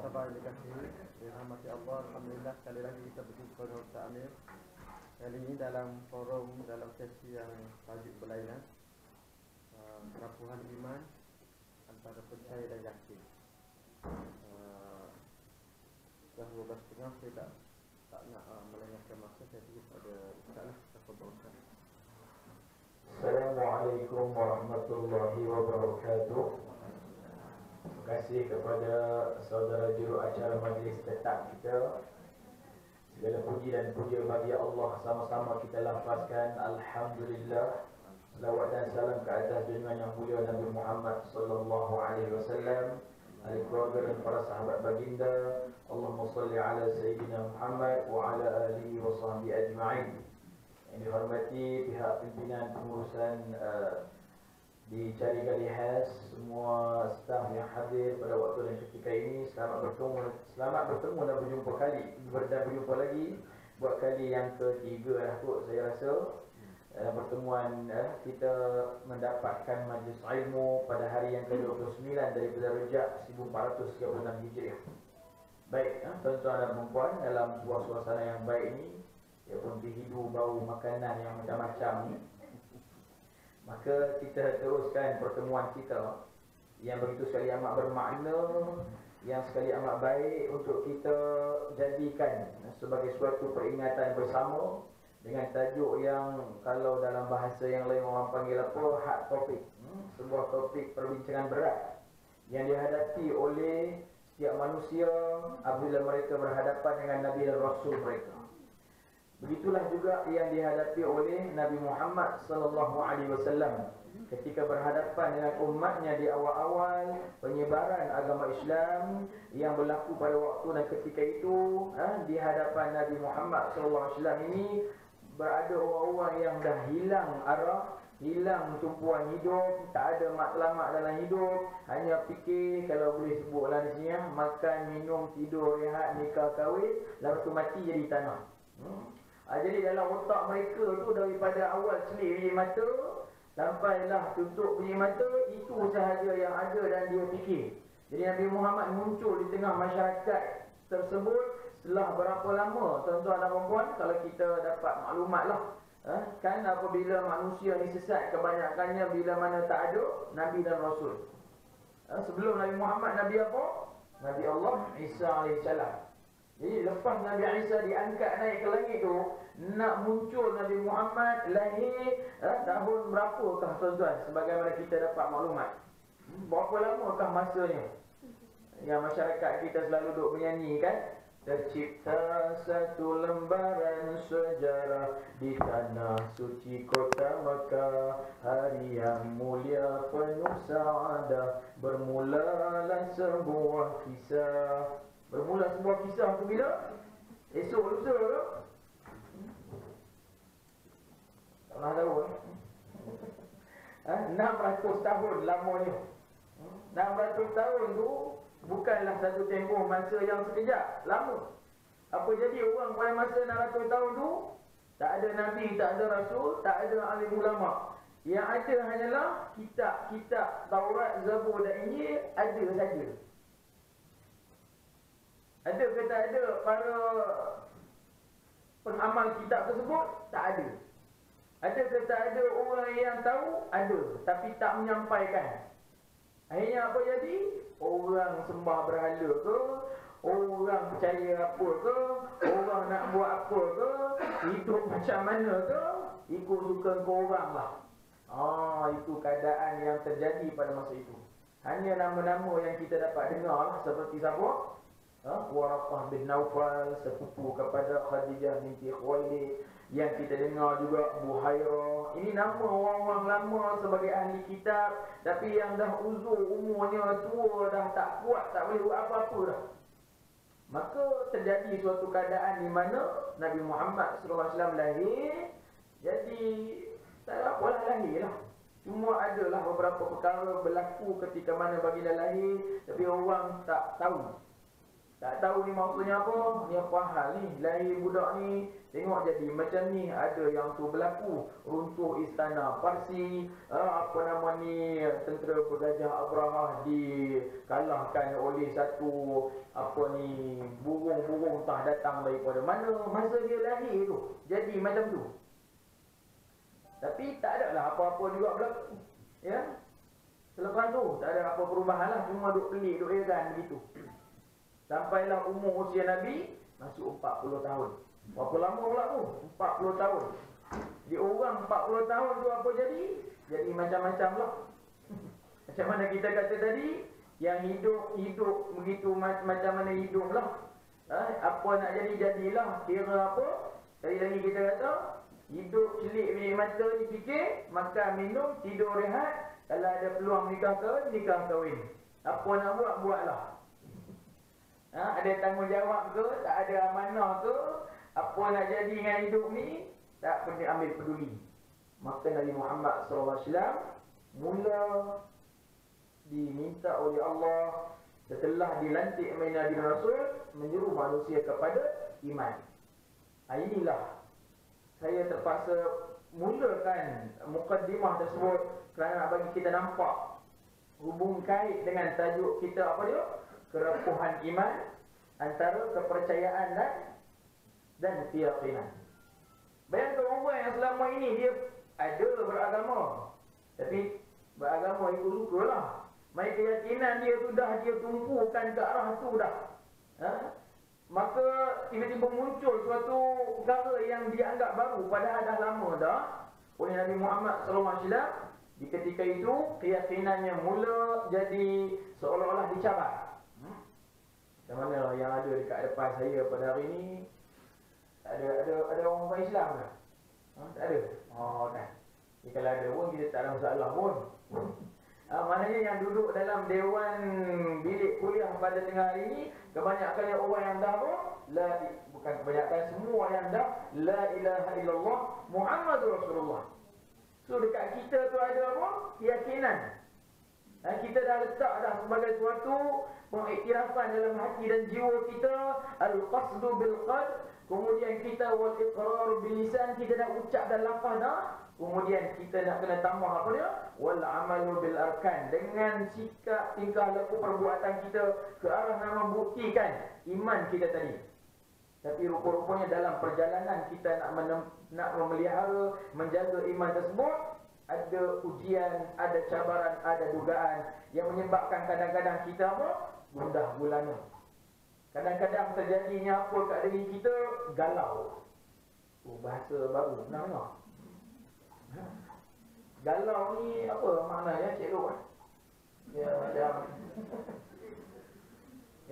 sahabat dikasihi dirahmati Allah, alhamdulillah sekali lagi kita berjumpa dengan Ustaz Amir. Kali ini dalam sesi yang tajuk berlainan kerapuhan iman antara percaya dan yakin. Dah 12.30 saya tak nak melengahkan masa, saya pergi pada Ustaz lah. Ustaz. Assalamualaikum warahmatullahi wabarakatuh. Terima kasih kepada saudara juru acara majlis tetap kita. Segala puji dan puja bagi Allah, sama-sama kita lafazkan alhamdulillah. Selawat dan salam ke atas junjungan yang mulia Nabi Muhammad sallallahu alaihi wasallam, ahli keluarga dan para sahabat baginda. Allahumma salli ala sayyidina Muhammad wa ala alihi wa sahbihi ajma'in. Yang dihormati pihak pimpinan pengurusan di Cari Gali Has, semua staf yang hadir pada waktu dan ketika ini, selamat bertemu dan berjumpa lagi buat kali yang ketiga lah kot saya rasa. Pertemuan kita mendapatkan majlis ilmu pada hari yang ke-29 daripada Rejab 1436 Hijriah. Baik, tuan-tuan dan puan, dalam sebuah suasana yang baik ini, iaitu dihidu bau makanan yang macam-macam ni, maka kita teruskan pertemuan kita yang begitu sekali amat bermakna, yang sekali amat baik untuk kita jadikan sebagai suatu peringatan bersama dengan tajuk yang kalau dalam bahasa yang lain orang panggil apa, hard topic, sebuah topik perbincangan berat yang dihadapi oleh setiap manusia apabila mereka berhadapan dengan Nabi dan Rasul mereka. Begitulah juga yang dihadapi oleh Nabi Muhammad sallallahu alaihi wasallam ketika berhadapan dengan umatnya di awal-awal penyebaran agama Islam yang berlaku pada waktu dan ketika itu. Di hadapan Nabi Muhammad sallallahu alaihi wasallam ini berada orang-orang yang dah hilang arah, hilang tumpuan hidup, tak ada matlamat dalam hidup, hanya fikir, kalau boleh sebutlah di sini, makan, minum, tidur, rehat, nikah, kahwin, lepas tu mati jadi tanah. Jadi dalam otak mereka tu daripada awal selit biji mata sampailah tutup biji mata, itu sahaja yang ada dan dia fikir. Jadi Nabi Muhammad muncul di tengah masyarakat tersebut setelah berapa lama, tuan-tuan dan puan, kalau kita dapat maklumat lah. Kan apabila manusia ni sesat, kebanyakannya bila mana tak ada Nabi dan Rasul. Sebelum Nabi Muhammad, Nabi apa? Nabi Allah Isa AS. Jadi lepas Nabi Isa diangkat naik ke langit tu, nak muncul Nabi Muhammad lahir tahun berapakah tuan-tuan? Sebagaimana kita dapat maklumat, berapa lamakah masanya? Yang masyarakat kita selalu duk menyanyi kan, tercipta satu lembaran sejarah di tanah suci kota Makkah, hari yang mulia penuh saadah, bermulalah sebuah kisah. Bermula sebuah kisah tu bila? Esok lusa ke? Tak pernah tahu 600 tahun lamanya. 600 tahun tu bukanlah satu tempoh masa yang sekejap, lama. Apa jadi orang pada masa 600 tahun tu? Tak ada Nabi, tak ada Rasul, tak ada alim ulama. Yang ada hanyalah kitab-kitab Taurat, Zabur dan Injil, ada saja. Ada ke tak ada para pengamal kitab tersebut? Tak ada. Ada ke tak ada orang yang tahu? Ada, tapi tak menyampaikan. Akhirnya apa jadi? Orang sembah berhala ke, orang percaya apa ke, orang nak buat apa ke, hidup macam mana ke, ikut suka korang lah. Itu keadaan yang terjadi pada masa itu. Hanya nama-nama yang kita dapat dengar lah, seperti siapa? Waraqah bin Naufal, sepupu kepada Khadijah binti Khuwailid. Yang kita dengar juga Buhairah. Ini nama orang-orang lama sebagai ahli kitab, tapi yang dah uzur umurnya, tua dah, tak kuat, tak boleh buat apa-apa dah. Maka terjadi suatu keadaan di mana Nabi Muhammad SAW lahir. Jadi tak apalah lahir lah. Cuma adalah beberapa perkara berlaku ketika mana baginda lahir, tapi orang tak tahu. Tak tahu ni maksudnya apa, ni apa hal ni, lahir budak ni, tengok jadi macam ni. Ada yang tu berlaku, runtuh istana Parsi, apa nama ni, tentera penjajah Abraha dikalahkan oleh satu, apa ni, burung-burung entah datang daripada mana. Masa dia lahir tu, jadi macam tu. Tapi tak ada lah apa-apa juga berlaku, ya. Selepas tu, tak ada apa perubahan lah, cuma duk pelik, duk heran begitu. Sampailah umur usia Nabi masuk 40 tahun. Berapa lama pula tu? 40 tahun. Di orang 40 tahun tu apa jadi? Jadi macam-macam lah. Macam mana kita kata tadi, yang hidup begitu macam mana hidup lah. Apa nak jadi jadilah. Kira apa? Tadi lagi kita kata, hidup celik bilik mata dipikir, makan minum, tidur rehat. Kalau ada peluang nikah kahwin. Apa nak buatlah. Ada tanggungjawab ke, tak ada amanah ke, apa nak jadi dengan hidup ni, tak perlu ambil peduli. Maka Nabi Muhammad SAW mula diminta oleh Allah setelah dilantik menjadi Rasul, menyeru manusia kepada iman. Inilah saya terpaksa mulakan mukaddimah tersebut kerana nak bagi kita nampak hubung kait dengan tajuk kita apa dia? Kerapuhan iman, antara kepercayaan dan keyakinan. Bayangkan orang yang selama ini dia ada beragama, tapi beragama itu sukalah. Mai keyakinan dia dia tumpukan ke arah tu dah. Maka tiba-tiba muncul suatu perkara yang dianggap baru padahal dah lama dah oleh Nabi Muhammad SAW. Di ketika itu keyakinannya mula jadi seolah-olah dicabar. Macam mana yang ada dekat depan saya pada hari ini? Ada orang Islam ke? Tak ada? Oh kan. Jadi kalau ada pun kita tak ada masalah pun. Maknanya yang duduk dalam dewan bilik kuliah pada tengah hari ini, kebanyakan orang yang dah bukan kebanyakan, semua yang dah la ilaha illallah Muhammadur Rasulullah. So dekat kita tu ada apa? Keyakinan. Kita dah letak dah sebagai suatu pengiktirafan dalam hati dan jiwa kita, al-qasdu bil qalb, kemudian kita wal iqrar bil lisan, kita dah ucap dan lafaz dah, kemudian kita nak kena tambah apa dia, wal amalu bil arkan, dengan sikap tingkah laku perbuatan kita ke arah nak membuktikan iman kita tadi. Tapi rupa-rupanya dalam perjalanan kita nak memelihara, menjaga iman tersebut, ada ujian, ada cabaran, ada dugaan yang menyebabkan kadang-kadang kita apa? Gundah gulana. Kadang-kadang terjadinya apa kat diri kita? Galau. Bahasa baru, pernah dengar? Galau ni apa maknanya cikgu? Ya macam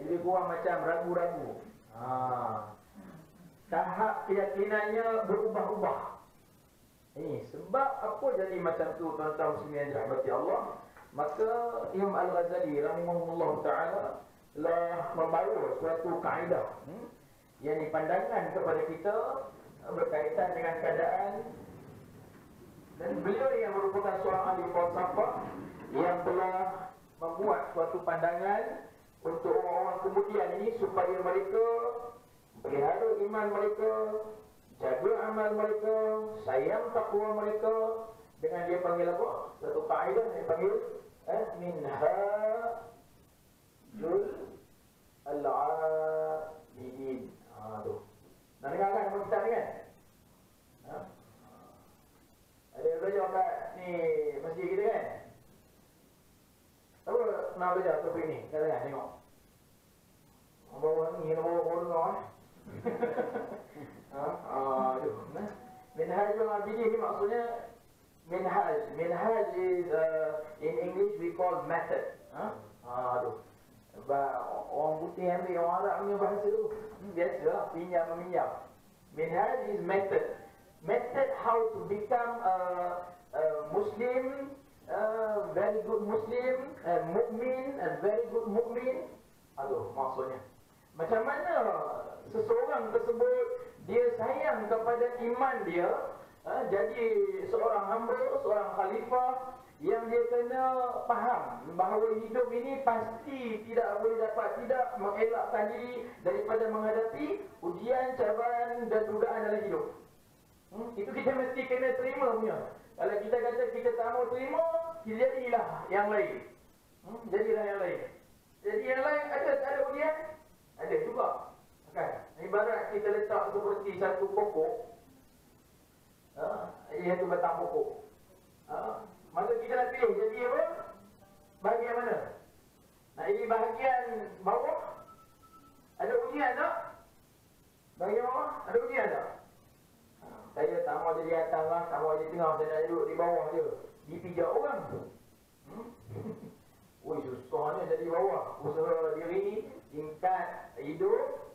lebih kurang macam ragu-ragu. Tahap keyakinannya berubah-ubah. Sebab apa jadi macam tu, tuan-tuan muslimin yang dirahmati Allah? Maka Imam Al-Ghazali rahimahullah ta'ala telah membawa suatu kaedah yang pandangan kepada kita berkaitan dengan keadaan, dan beliau yang merupakan seorang ahli falsafah yang telah membuat suatu pandangan untuk orang-orang kemudian ini supaya mereka pelihara iman mereka, jaga amal mereka, sayang takwa mereka, dengan dia panggil apa? Satu kaedah dia panggil minhajul al-abidin. Tu. Nak dengar kan apa kita ni kan? Ada belajar kat ni masjid kita kan? Apa nak belajar topik ni? Katakan tengok. Bawah ni bawah dengar Minhajul abidin ni maksudnya minhaj. Minhaj is in English we call method. Orang putih ambil orang Arab punya bahasa tu. Biasalah pinjam meminjam. Minhaj is method. Method how to become a Muslim, very good Muslim, mukmin, a very good mukmin. Maksudnya macam mana seseorang tersebut dia sayang kepada iman dia, jadi seorang hamba, seorang khalifah yang dia kena faham bahawa hidup ini pasti tidak boleh dapat tidak mengelakkan diri daripada menghadapi ujian, cabaran dan godaan dalam hidup. Itu kita mesti kena terima punya. Kalau kita kata kita tak mau terima, jadilah yang lain. Jadilah yang lain. Jadi yang lain ada tak ada ujian? Ada juga. Kan? Ibarat kita letak seperti satu pokok. Iaitu batang pokok. Maka kita nak pilih jadi apa? Bahagian mana? Nak jadi bahagian bawah? Ada ujian tak? Bahagian bawah? Ada ujian tak? Saya tak mau jadi atas lah, tak mau jadi tengah, saya nak duduk di bawah je. Dipijak orang. Ui, susahnya jadi bawah. Usaha diri, tingkat hidup,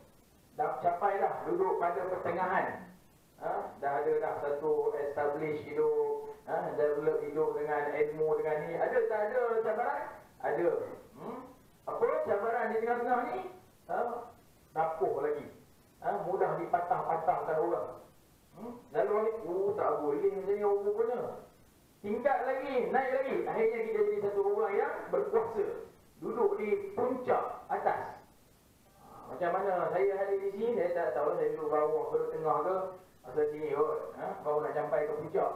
dah capai dah, duduk pada pertengahan. Dah ada dah satu establish hidup, develop hidup dengan ilmu, dengan ni. Ada tak ada cabaran? Ada. Apa cabaran di tengah-tengah ni? Dapuh lagi. Mudah dipatah-patahkan orang. Lalu orang ni, tak boleh macam ni orang punya. Tingkat lagi, naik lagi. Akhirnya kita jadi satu orang yang berkuasa. Duduk di puncak atas. Macam mana saya ada di sini, saya tak tahu saya duduk bawah ke tengah ke. Asal sini kot, baru nak sampai ke puncak.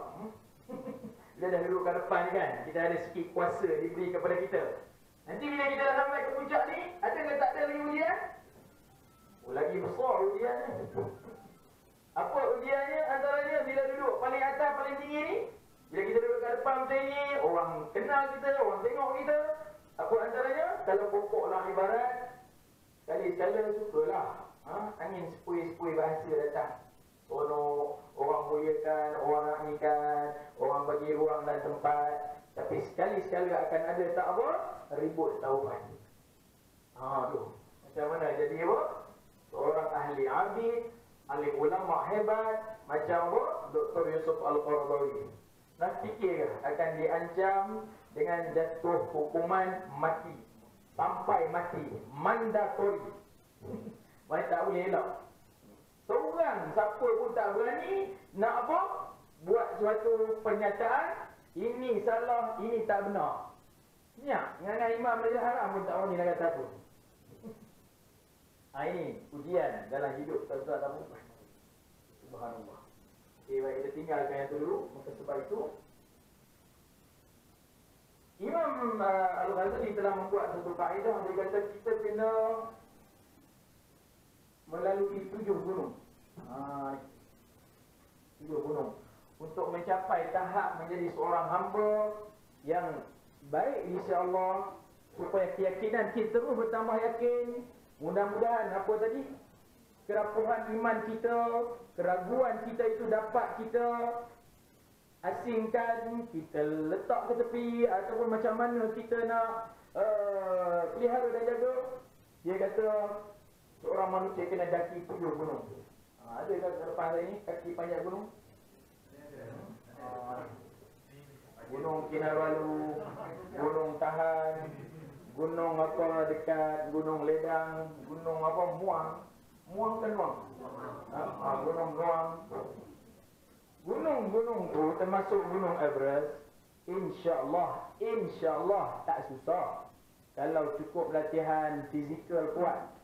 Kita dah duduk kat depan ni kan, kita ada sikit kuasa diberi kepada kita. Nanti bila kita dah sampai ke puncak ni, ada ke tak ada lagi ujian? Oh, lagi besar ujian ni. Apa ujiannya? Antaranya bila duduk paling atas, paling tinggi ni, bila kita duduk kat depan macam ni, orang kenal kita, orang tengok kita. Apa antaranya? Kalau pokok lah ibarat, sekali-sekala sukalah angin sepoi-sepoi bahasa datang. Orang muliakan, orang naknikan, orang bagi ruang dan tempat. Tapi sekali-sekala akan ada tak apa? Ribut taubat. Tu. Macam mana jadi apa? Seorang ahli abid, ahli ulama hebat, macam apa? Dr. Yusuf Al-Qaradawi. Nak fikir akan diancam dengan jatuh hukuman mati. Sampai mati. Mandatori. Mereka tak boleh elak. Seorang siapa pun tak berani nak apa? Buat suatu pernyataan, ini salah, ini tak benar. Dengan Imam Majlis Haram pun tak berani nak kata apa. Ini ujian dalam hidup tuan-tuan dan puan. Subhanallah. Okey, baik, kita tinggalkan yang tu dulu. Maka sebab itu Imam Al-Ghazali telah membuat satu kaedah. Dia kata kita kena melalui 7 gunung. 7 gunung untuk mencapai tahap menjadi seorang hamba yang baik insya-Allah, supaya keyakinan kita terus bertambah yakin. Mudah-mudahan apa tadi? Kerapuhan iman kita, keraguan kita itu dapat kita asingkan, kita letak ke tepi, ataupun macam mana kita nak pelihara dan jaga. Dia kata seorang manusia kena daki 7 gunung. Ada kat depan saya ni kaki panjang gunung? Gunung Kinabalu, Gunung Tahan, gunung apa dekat Gunung Ledang, gunung apa Muang. Muang kan Muang? Gunung Muang. Gunung-gunung tu termasuk Gunung Everest. InsyaAllah tak susah kalau cukup latihan fizikal kuat.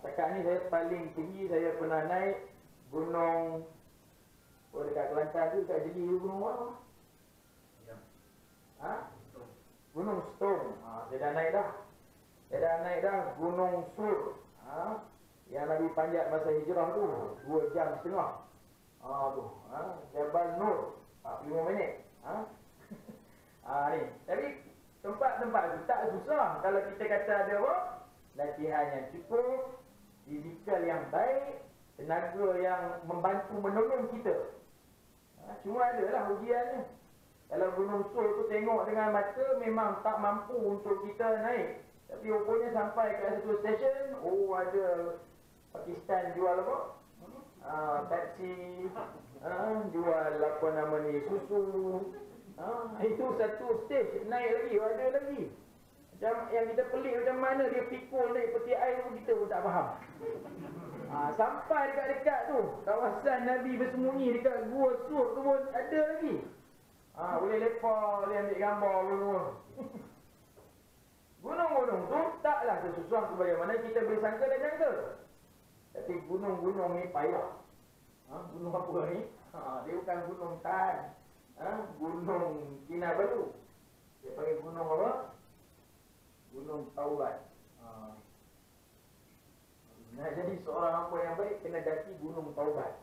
Setakat ni saya paling tinggi saya pernah naik gunung dekat Kelantan tu, dekat Jeli, gunung apa? Gunung Stone. Saya dah naik dah. Gunung Sur. Yang Nabi panjat masa hijrah tu 2 jam setengah. Jabal Nur 45 minit. Ni. Tapi tempat-tempat tu tak susah kalau kita kata ada apa? Latihan yang cukup, fizikal yang baik, tenaga yang membantu menolong kita. Cuma adalah ujiannya. Kalau Gunung Sur tu tengok dengan mata memang tak mampu untuk kita naik. Tapi rupanya sampai ke satu stesen, ada Pakistan jual apa? Pepsi, jual apa nama ni, susu. Itu satu stage, naik lagi, ada lagi. Macam yang kita pelik macam mana dia pikul naik peti air tu kita pun tak faham. Sampai dekat-dekat tu, kawasan Nabi bersembunyi dekat Gua Sur tu pun ada lagi. Boleh lepak, boleh ambil gambar gunung. Gunung-gunung tu taklah sesuatu sebagaimana kita boleh sangka dan jangka. Tapi gunung-gunung ni payah. Gunung apa ni? Dia bukan gunung Tan. Gunung Kinabalu. Dia panggil gunung apa? Gunung Taubat. Nak jadi seorang hamba yang baik, kena daki gunung Taubat.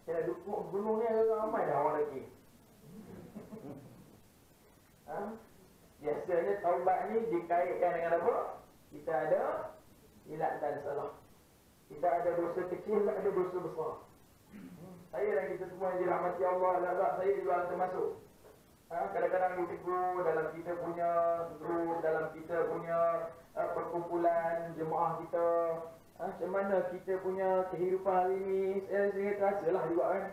Kena dukung gunung ni ramai dah orang daki. Biasanya taubat ni dikaitkan dengan apa? Kita ada hilap dan salah. Kita ada dosa kecil, ada dosa besar. Saya dan kita semua yang dirahmati Allah, agak saya juga termasuk. Kadang-kadang ditegur dalam kita punya grup, dalam kita punya perkumpulan jemaah kita. Macam mana kita punya kehidupan hari ini, saya terasalah juga kan.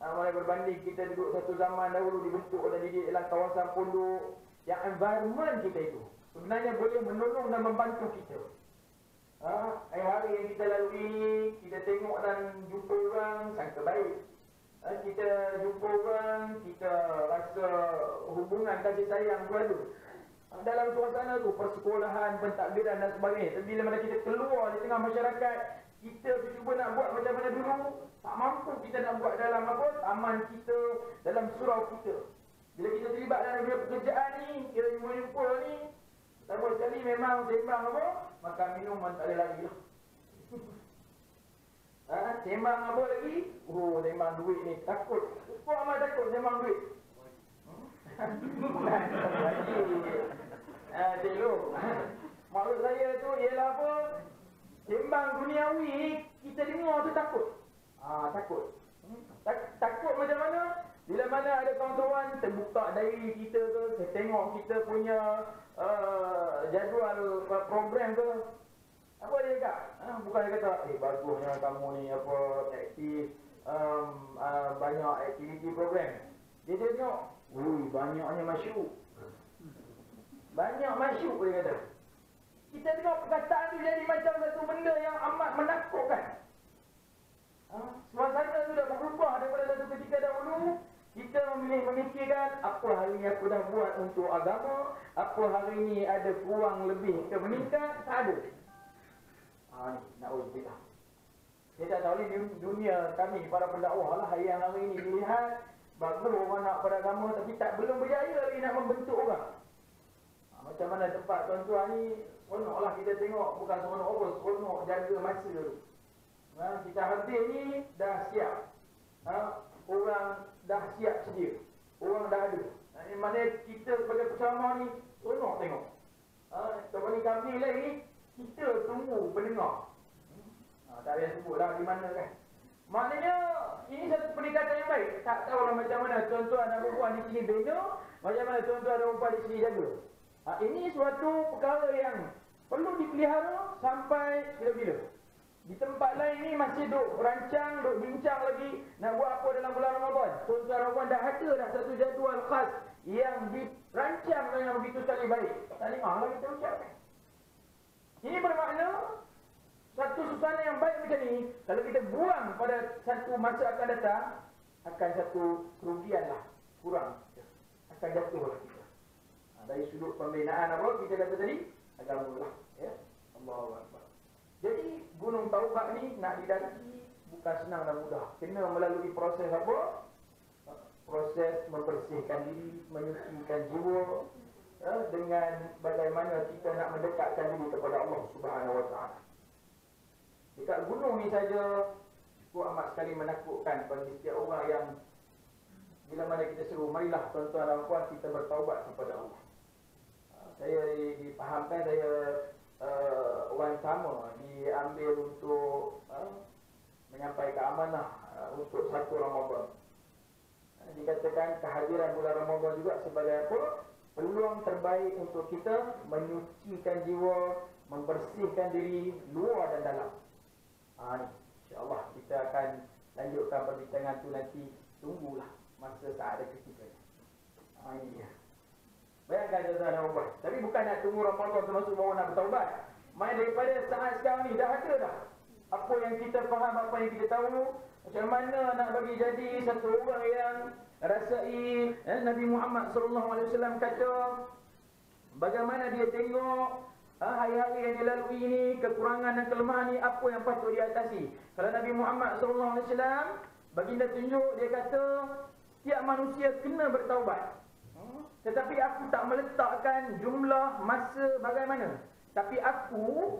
Mana berbanding kita duduk satu zaman dahulu dibentuk dan dididik dalam kawasan pondok, yang environment kita itu sebenarnya boleh menolong dan membantu kita. Hari-hari yang kita lalui, kita tengok dan jumpa orang, sangka baik. Kita jumpa orang, kita rasa hubungan kasih sayang tu ada. Dalam suasana tu, persekolahan, pentadbiran dan sebagainya. Tapi bila mana kita keluar di tengah masyarakat, kita cuba nak buat macam mana dulu, tak mampu kita nak buat dalam apa? Taman kita, dalam surau kita. Bila kita terlibat dalam pekerjaan ni, kita jumpa ni, pertama sekali memang sembang apa? Makan minuman tak ada lagi lah. Sembang apa lagi? Sembang duit ni, takut. Kau amat takut sembang duit. Maksud saya tu ialah apa? Sembang duniawi, kita dengar tu takut. Takut. Takut macam mana? Bila mana ada kawan-kawan terbuka diary kita ke, saya tengok kita punya jadual program ke, apa dia cakap? Bukan dia kata, bagusnya kamu ni apa, aktif, banyak aktiviti program. Dia tengok, banyaknya masyuk. Banyak masyuk dia kata. Kita tengok perkataan tu jadi macam satu benda yang amat menakutkan. Suasana tu dah berubah daripada satu ketika dahulu. Kita memikirkan apa hari ini aku dah buat untuk agama, apa hari ini ada kurang lebih ke meningkat, tak ada. Na'udzubillah. Saya tak tahu ni dunia kami para pendakwah lah yang hari ini dilihat bagus orang nak beragama tapi belum berjaya lagi nak membentuk orang. Macam mana tempat tuan-tuan ni, seronok lah kita tengok, bukan seronok apa, seronok jaga masa dulu. Kita hadir ni dah siap. Orang dah siap sedia. Orang dah ada. Ini mana kita sebagai penceramah ni seronok tengok. Kalau ni kami lagi, kita tunggu pendengar. Tak payah sebut lah di mana kan. Maknanya ini satu pendekatan yang baik. Tak tahu lah macam mana tuan-tuan dan perempuan di sini bina, macam mana tuan-tuan dan perempuan di sini jaga. Ini suatu perkara yang perlu dipelihara sampai bila-bila. Di tempat lain ni masih duk rancang, duk bincang lagi nak buat apa dalam bulan Ramadan. Tuan-tuan dan perempuan dah ada dah satu jadual khas yang dirancang dengan begitu sekali baik. Tahniah lah kita ucapkan. Ini bermakna satu suasana yang baik macam ni, kalau kita buang pada satu masa akan datang, akan satu kerugian lah, kurang, akan jatuh lah kita. Dari sudut pembinaan apa kita kata tadi, agama lah, ya. Allahu Akbar. Jadi Gunung Taubat ni nak didaki bukan senang dan mudah. Kena melalui proses apa? Proses membersihkan diri, menyucikan jiwa, dengan bagaimana kita nak mendekatkan diri kepada Allah Subhanahu Wa Taala. Dekat gunung ni saja cukup amat sekali menakutkan bagi setiap orang yang bila mana kita seru, marilah tuan-tuan dan puan kita bertaubat kepada Allah. Saya dipahamkan saya orang sama diambil untuk menyampaikan amanah untuk satu Ramadan. Dikatakan kehadiran bulan Ramadan juga sebagai apa? Peluang terbaik untuk kita menyucikan jiwa, membersihkan diri luar dan dalam. InsyaAllah kita akan lanjutkan perbincangan tu nanti. Tunggulah masa saat ada ketika. Ini dia. Bayangkan tuan-tuan dan puan. Tapi bukan nak tunggu Ramadan termasuk baru nak bertaubat. Main daripada saat sekarang ni dah ada dah. Apa yang kita faham, apa yang kita tahu, macam mana nak bagi jadi satu orang yang rasai Nabi Muhammad SAW kata bagaimana dia tengok hari-hari yang dilalui ini, kekurangan dan kelemahan ni, apa yang patut diatasi. Kalau Nabi Muhammad SAW, baginda tunjuk, dia kata tiap manusia kena bertaubat. Tetapi aku tak meletakkan jumlah masa bagaimana. Tapi aku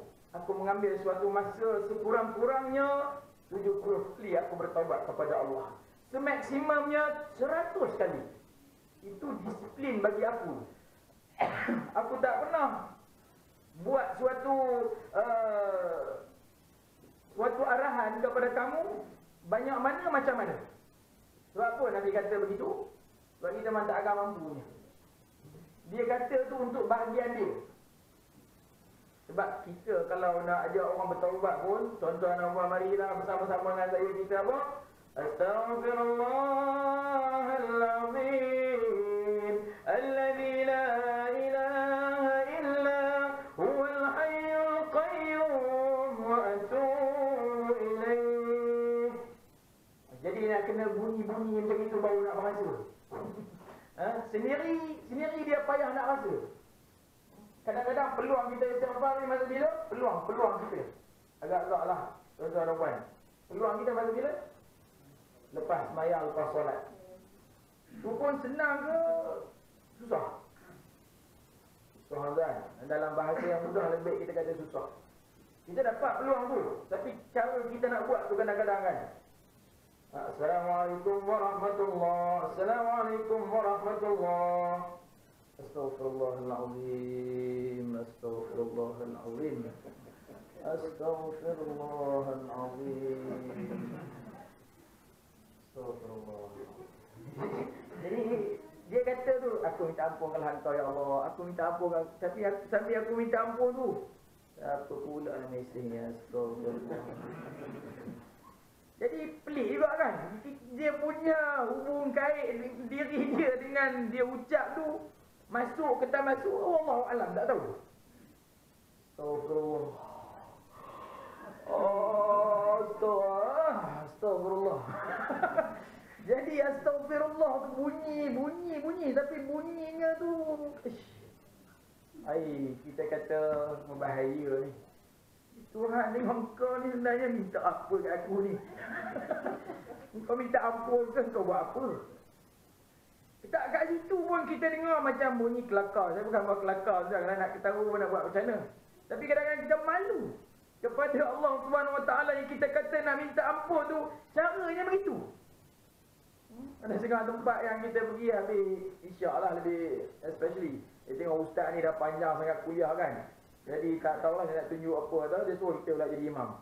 mengambil suatu masa sekurang-kurangnya 70 kali aku bertaubat kepada Allah. Semaksimumnya 100 kali. Itu disiplin bagi aku. Aku tak pernah buat suatu arahan kepada kamu banyak mana macam mana. Sebab apa Nabi kata begitu? Sebab kita memang tak akan mampunya. Dia kata tu untuk bahagian dia. Sebab kita kalau nak ajak orang bertaubat pun, tuan-tuan dan puan, marilah bersama-sama dengan saya kita apa? Astaghfirullahalazim alladzi la ilaha illa huwal hayyul qayyum wa atubu ilaih. Jadi nak kena bunyi-bunyi macam itu baru nak rasa. Sendiri dia payah nak rasa. Kadang-kadang peluang kita istighfar ni masa bila? Peluang kita. Agak-agak lah, tuan-tuan dan puan. Peluang kita masa bila? Lepas sembahyang, lepas solat. Itu pun senang ke susah? Susah kan? Dalam bahasa yang mudah lebih kita kata susah. Kita dapat peluang tu, tapi cara kita nak buat tu kadang-kadang kan. Assalamualaikum warahmatullahi. Assalamualaikum warahmatullahi. Astaghfirullahalazim. Astaghfirullahalazim. Astaghfirullahalazim. Astaghfirullah. Jadi dia kata tu, aku minta ampun kalau engkau ya Allah. Aku minta ampun, tapi sambil aku minta ampun tu, apa pula mesejnya? Astaghfirullah. Jadi pelik juga kan? Dia punya hubung kait diri dia dengan dia ucap tu, masuk ke tak masuk, Allah alam, tak tahu. Astagfirullah. Astagfirullah. Jadi astagfirullah tu bunyi, tapi bunyinya tu kita kata membahaya ni. Tuhan ni, engkau ni sebenarnya minta apa kat aku ni? Engkau minta ampun ke kau buat apa? Tak kat situ pun kita dengar macam bunyi kelakar. Saya bukan buat kelakar, kalau nak ketawa pun nak buat macam mana. Tapi kadang-kadang kita malu kepada Allah Subhanahu Wa Taala yang kita kata nak minta ampun tu, caranya begitu. Ada setengah tempat yang kita pergi habis insya-Allah lebih especially dia tengok ustaz ni dah panjang sangat kuliah kan. Jadi tak tahulah dia nak tunjuk apa atau dia suruh kita pula jadi imam.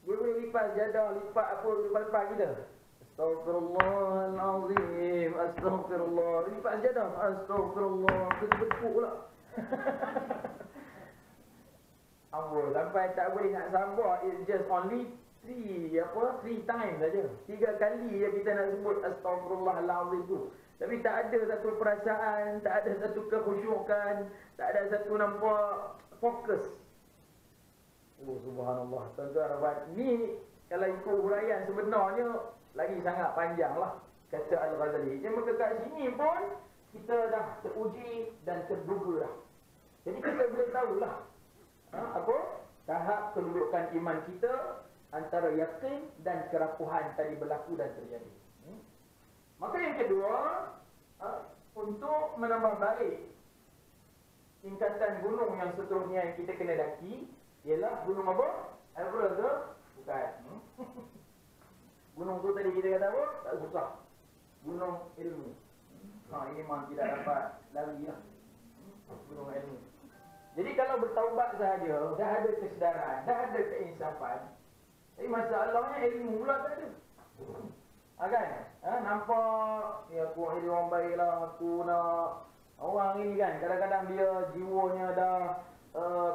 Dia boleh lipat jadah, lipat apa, lipat kita. Astaghfirullahalazim. Astaghfirullah. Lipat jadah. Astaghfirullah. Betul pula. Ampun, sampai tak boleh nak sambut. It's just only three times saja. 3 kali je kita nak sebut Astaghfirullahalazim tu. Tapi tak ada satu perasaan, tak ada satu kekhusyukan, tak ada satu nampak fokus. Oh subhanallah. Tuan-tuan, ni kalau ikut huraian sebenarnya lagi sangat panjang lah, kata Al-Ghazali. Dia kat sini pun kita dah teruji dan terduga lah. Jadi kita boleh tahulah apa tahap kedudukan iman kita antara yakin dan kerapuhan tadi berlaku dan terjadi. Maka yang kedua, untuk menambah baik tingkatan gunung yang seterusnya yang kita kena daki ialah gunung apa? Everest ke? Bukan. Gunung tu tadi kita kata apa? Tak susah. Gunung ilmu. Ini memang tidak dapat lari lah. Gunung ilmu. Jadi kalau bertaubat sahaja, dah ada kesedaran, dah ada keinsafan, tapi masalahnya ilmu pula tak ada. Kan? Nampak aku jadi orang baik lah, aku nak orang ini kan, kadang-kadang dia jiwanya dah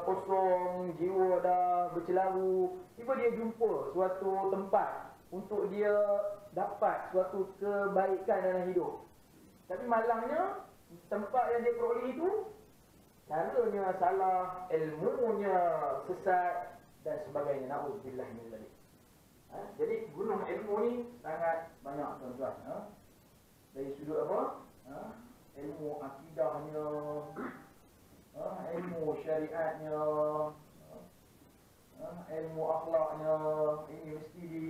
kosong, jiwa dah bercelaru. Tiba dia jumpa suatu tempat untuk dia dapat suatu kebaikan dalam hidup. Tapi malangnya tempat yang dia peroleh itu caranya salah, ilmunya sesat dan sebagainya. Na'udzubillah min dzalik. Jadi gunung ilmu ni sangat banyak tuan-tuan. Dari sudut apa? Ilmu akidahnya, ilmu syariatnya, ilmu akhlaknya, ini mesti di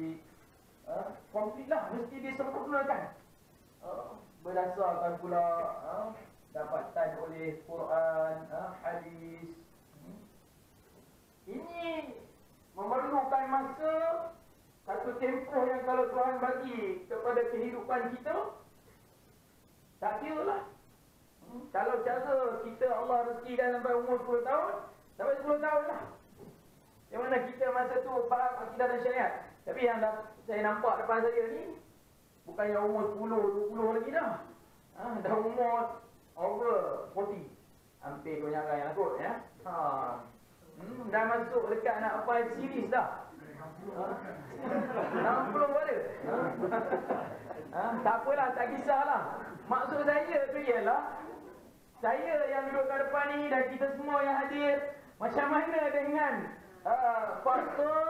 komplit lah, mesti disempurnakan. Berdasarkan pula dapatan oleh Quran, hadis. Ini memerlukan masa, satu tempoh yang kalau Tuhan bagi kepada kehidupan kita, tak kira lah. Kalau cara kita Allah rezekikan sampai umur 10 tahun, sampai 10 tahun lah. Yang mana kita masa tu faham akidah dan syariat. Tapi yang saya nampak depan saya ni, bukan yang umur 10, 20 lagi dah. Dah umur over 40. Hampir kebanyakan yang takut ya. Dah masuk dekat nak apply series dah. 60 ada. Tak apalah, tak kisahlah. Maksud saya tu ialah, saya yang duduk kat depan ni dan kita semua yang hadir, macam mana dengan faktor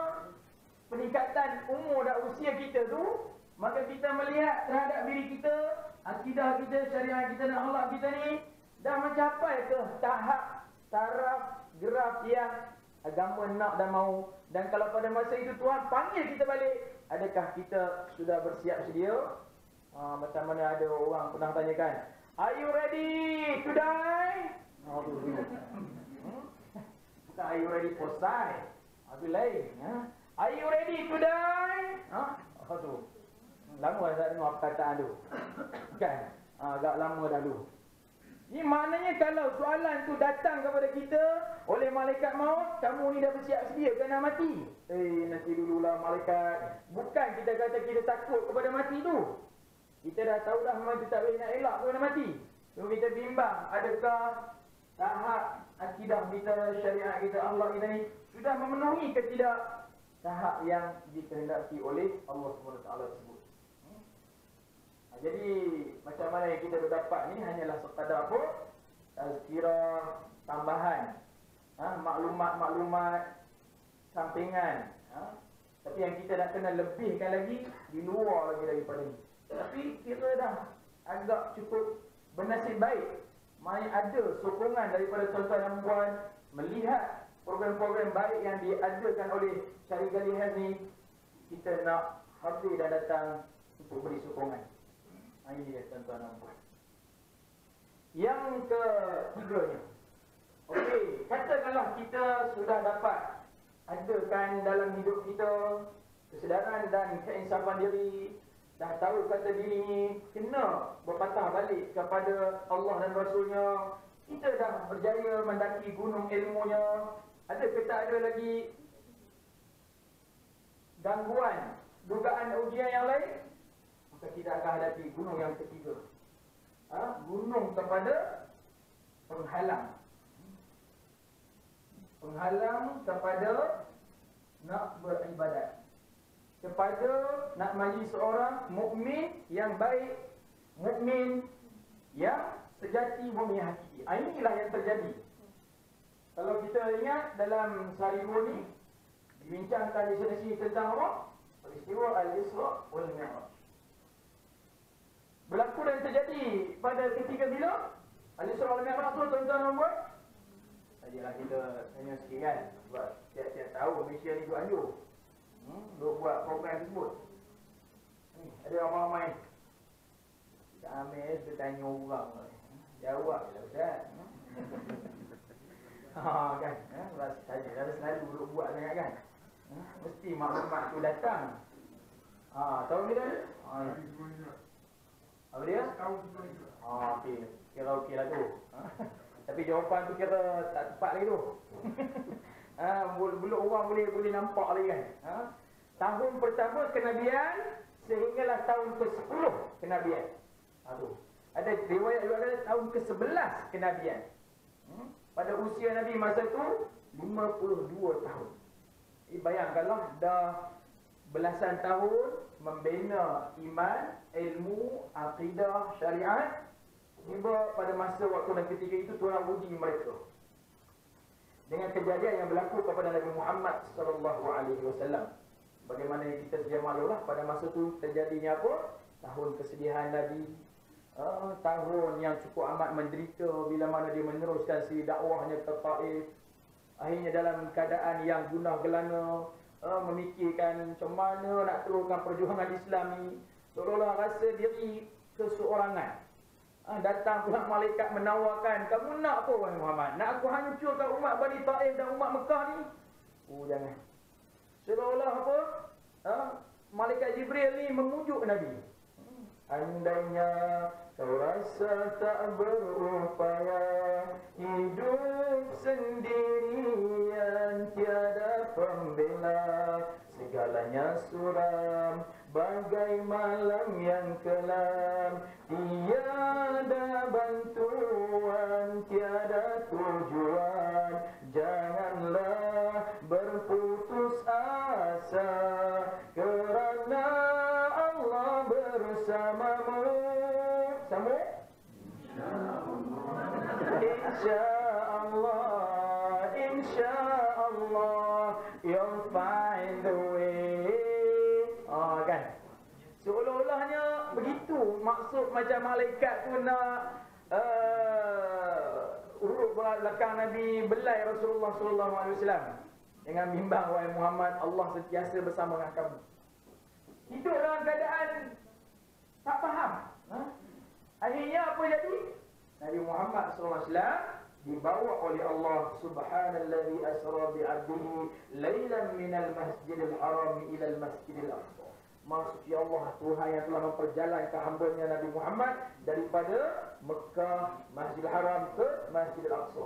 peningkatan umur dan usia kita tu, maka kita melihat terhadap diri kita, akidah kita, syariat kita dan akhlak kita ni dah mencapai ke tahap, taraf, graf yang agama nak dan mau. Dan kalau pada masa itu Tuhan panggil kita balik, adakah kita sudah bersiap sedia? Macam mana ada orang pernah tanyakan, are you ready to die? Bukan are you ready for die? Itu lain. Are you ready to die? Apa tu? Lama dah tak dengar perkataan tu. Kan? Agak lama dah dulu. Ini maknanya kalau soalan tu datang kepada kita oleh malaikat maut, kamu ni dah bersiap sedia ke nak mati? Nanti dululah malaikat. Bukan kita kata kita takut kepada mati tu. Kita dah tahu dah memang kita tak boleh nak elak kepada mati. So kita bimbang, adakah tahap akidah kita, syariat kita, akhlak kita ni sudah memenuhi ke tidak tahap yang dikehendaki oleh Allah SWT tersebut. Jadi macam mana yang kita berdapat ni hanyalah sekadar apa? Tazkirah tambahan, maklumat-maklumat sampingan. Tapi yang kita nak kena lebihkan lagi, di luar lagi daripada ni. Tapi kita dah agak cukup bernasib baik. Maksudnya ada sokongan daripada tuan-tuan dan puan melihat program-program baik yang diadakan oleh Syari Galihan ni. Kita nak hadir dan datang untuk beri sokongan. Ini dia tuan-tuan dan puan. Yang ketiganya, okey, katakanlah kita sudah dapat adakan dalam hidup kita kesedaran dan keinsafan diri, dah tahu kata diri ni kena berpatah balik kepada Allah dan Rasulnya, kita dah berjaya mendaki gunung ilmunya. Ada ke tak ada lagi gangguan, dugaan ujian yang lain? Maka kita akan hadapi gunung yang ketiga. Gunung kepada penghalang. Penghalang kepada nak beribadat, kepada nak menjadi seorang mukmin yang baik, mukmin yang sejati, mukmin yang hakiki. Inilah yang terjadi. Kalau kita ingat dalam sehari dua ni dibincangkan di sini tentang apa? Peristiwa Al-Isra wal Mi'raj. Berlaku dan terjadi pada ketika bila? Al-Isra wal Mi'raj tu tuan-tuan dan puan. Tadilah kita tanya sikit kan, sebab tiap-tiap tahun Malaysia ni duk anjur duk buat program tersebut. Ni ada ramai-ramai. Kita ambil, kita tanya orang. Jawab je Ustaz. Kan? Tanya, dah selalu duk buat sangat kan? Mesti maklumat tu datang. Tahu ni dah? Apa dia? Okey. Kira okey lah tu. Tapi jawapan tu kira tak tepat lagi tu. Belum orang boleh nampak lagi kan. Tahun pertama kenabian sehinggalah tahun ke-10 kenabian. Ada riwayat juga ada tahun ke-11 kenabian. Pada usia Nabi masa tu 52 tahun. Bayangkanlah dah belasan tahun membina iman, ilmu, akidah, syariat. Tiba pada masa waktu dan ketika itu Tuhan uji mereka dengan kejadian yang berlaku kepada Nabi Muhammad sallallahu alaihi wasallam. Bagaimana yang kita sedia maklumlah, pada masa tu terjadinya apa? Tahun kesedihan tadi, tahun yang cukup amat menderita bila mana dia meneruskan si dakwahnya ke Taif. Akhirnya dalam keadaan yang gundah gelana, memikirkan macam mana nak teruskan perjuangan Islam ni, seolah-olah rasa diri keseorangan. Datang pula malaikat menawarkan, kamu nak apa wahai Muhammad? Nak aku hancurkan umat Bani Taif dan umat Mekah ni? Jangan. Seolah-olah apa? Malaikat Jibril ni memujuk Nabi. Andainya kau rasa tak berupaya, hidup sendirian tiada pembela, segalanya suram bagai malam yang kelam, tiada bantuan, tiada tujuan, janganlah berputus asa, kerana Allah bersamamu. Sama? InsyaAllah you'll find the way. Kan? Seolah-olahnya begitu maksud macam malaikat tu nak urut belakang Nabi, belai Rasulullah SAW dengan bimbang, wahai Muhammad, Allah sentiasa bersama dengan kamu. Hidup dalam keadaan tak faham. Akhirnya apa jadi? Nabi Muhammad SAW dibawa oleh Allah, subhanallazi asra bi'abdihi lailan minal masjidil haram ilal masjidil aqsa. Maksudnya Allah, Tuhan yang telah memperjalankan hamba-Nya Nabi Muhammad daripada Mekah, Masjidil Haram ke Masjidil Aqsa.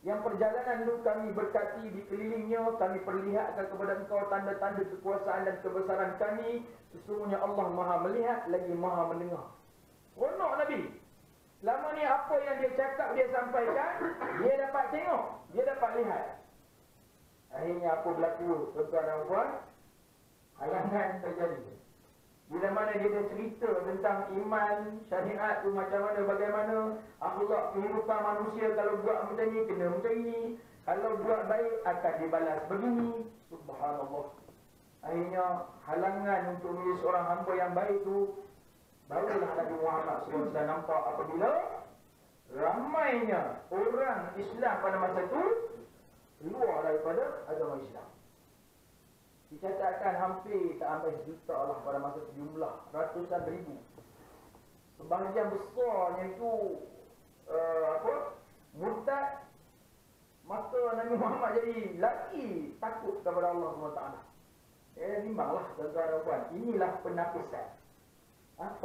Yang perjalanan itu kami berkati di kelilingnya, kami perlihatkan kepada engkau tanda-tanda kekuasaan dan kebesaran kami. Sesungguhnya Allah Maha melihat lagi Maha mendengar. Ronok Nabi. Lama ni apa yang dia cakap, dia sampaikan, dia dapat tengok, dia dapat lihat. Akhirnya apa berlaku, tuan-tuan dan puan? Halangan terjadi. Bila mana dia dah cerita tentang iman, syariat tu macam mana, bagaimana akhlak kehidupan manusia, kalau buat macam ni, kena macam ni, kalau buat baik akan dibalas begini. Subhanallah. Akhirnya halangan untuk menjadi seorang hamba yang baik tu, barulah Nabi Muhammad SAW nampak apabila ramainya orang Islam pada masa itu keluar daripada agama Islam. Dicatatkan hampir tak sampai sejuta lah pada masa itu, jumlah ratusan ribu. Sebahagian besarnya itu murtad. Maka Nabi Muhammad jadi lagi takut kepada Allah SWT. Bimbanglah tuan-tuan dan puan, inilah penapisan.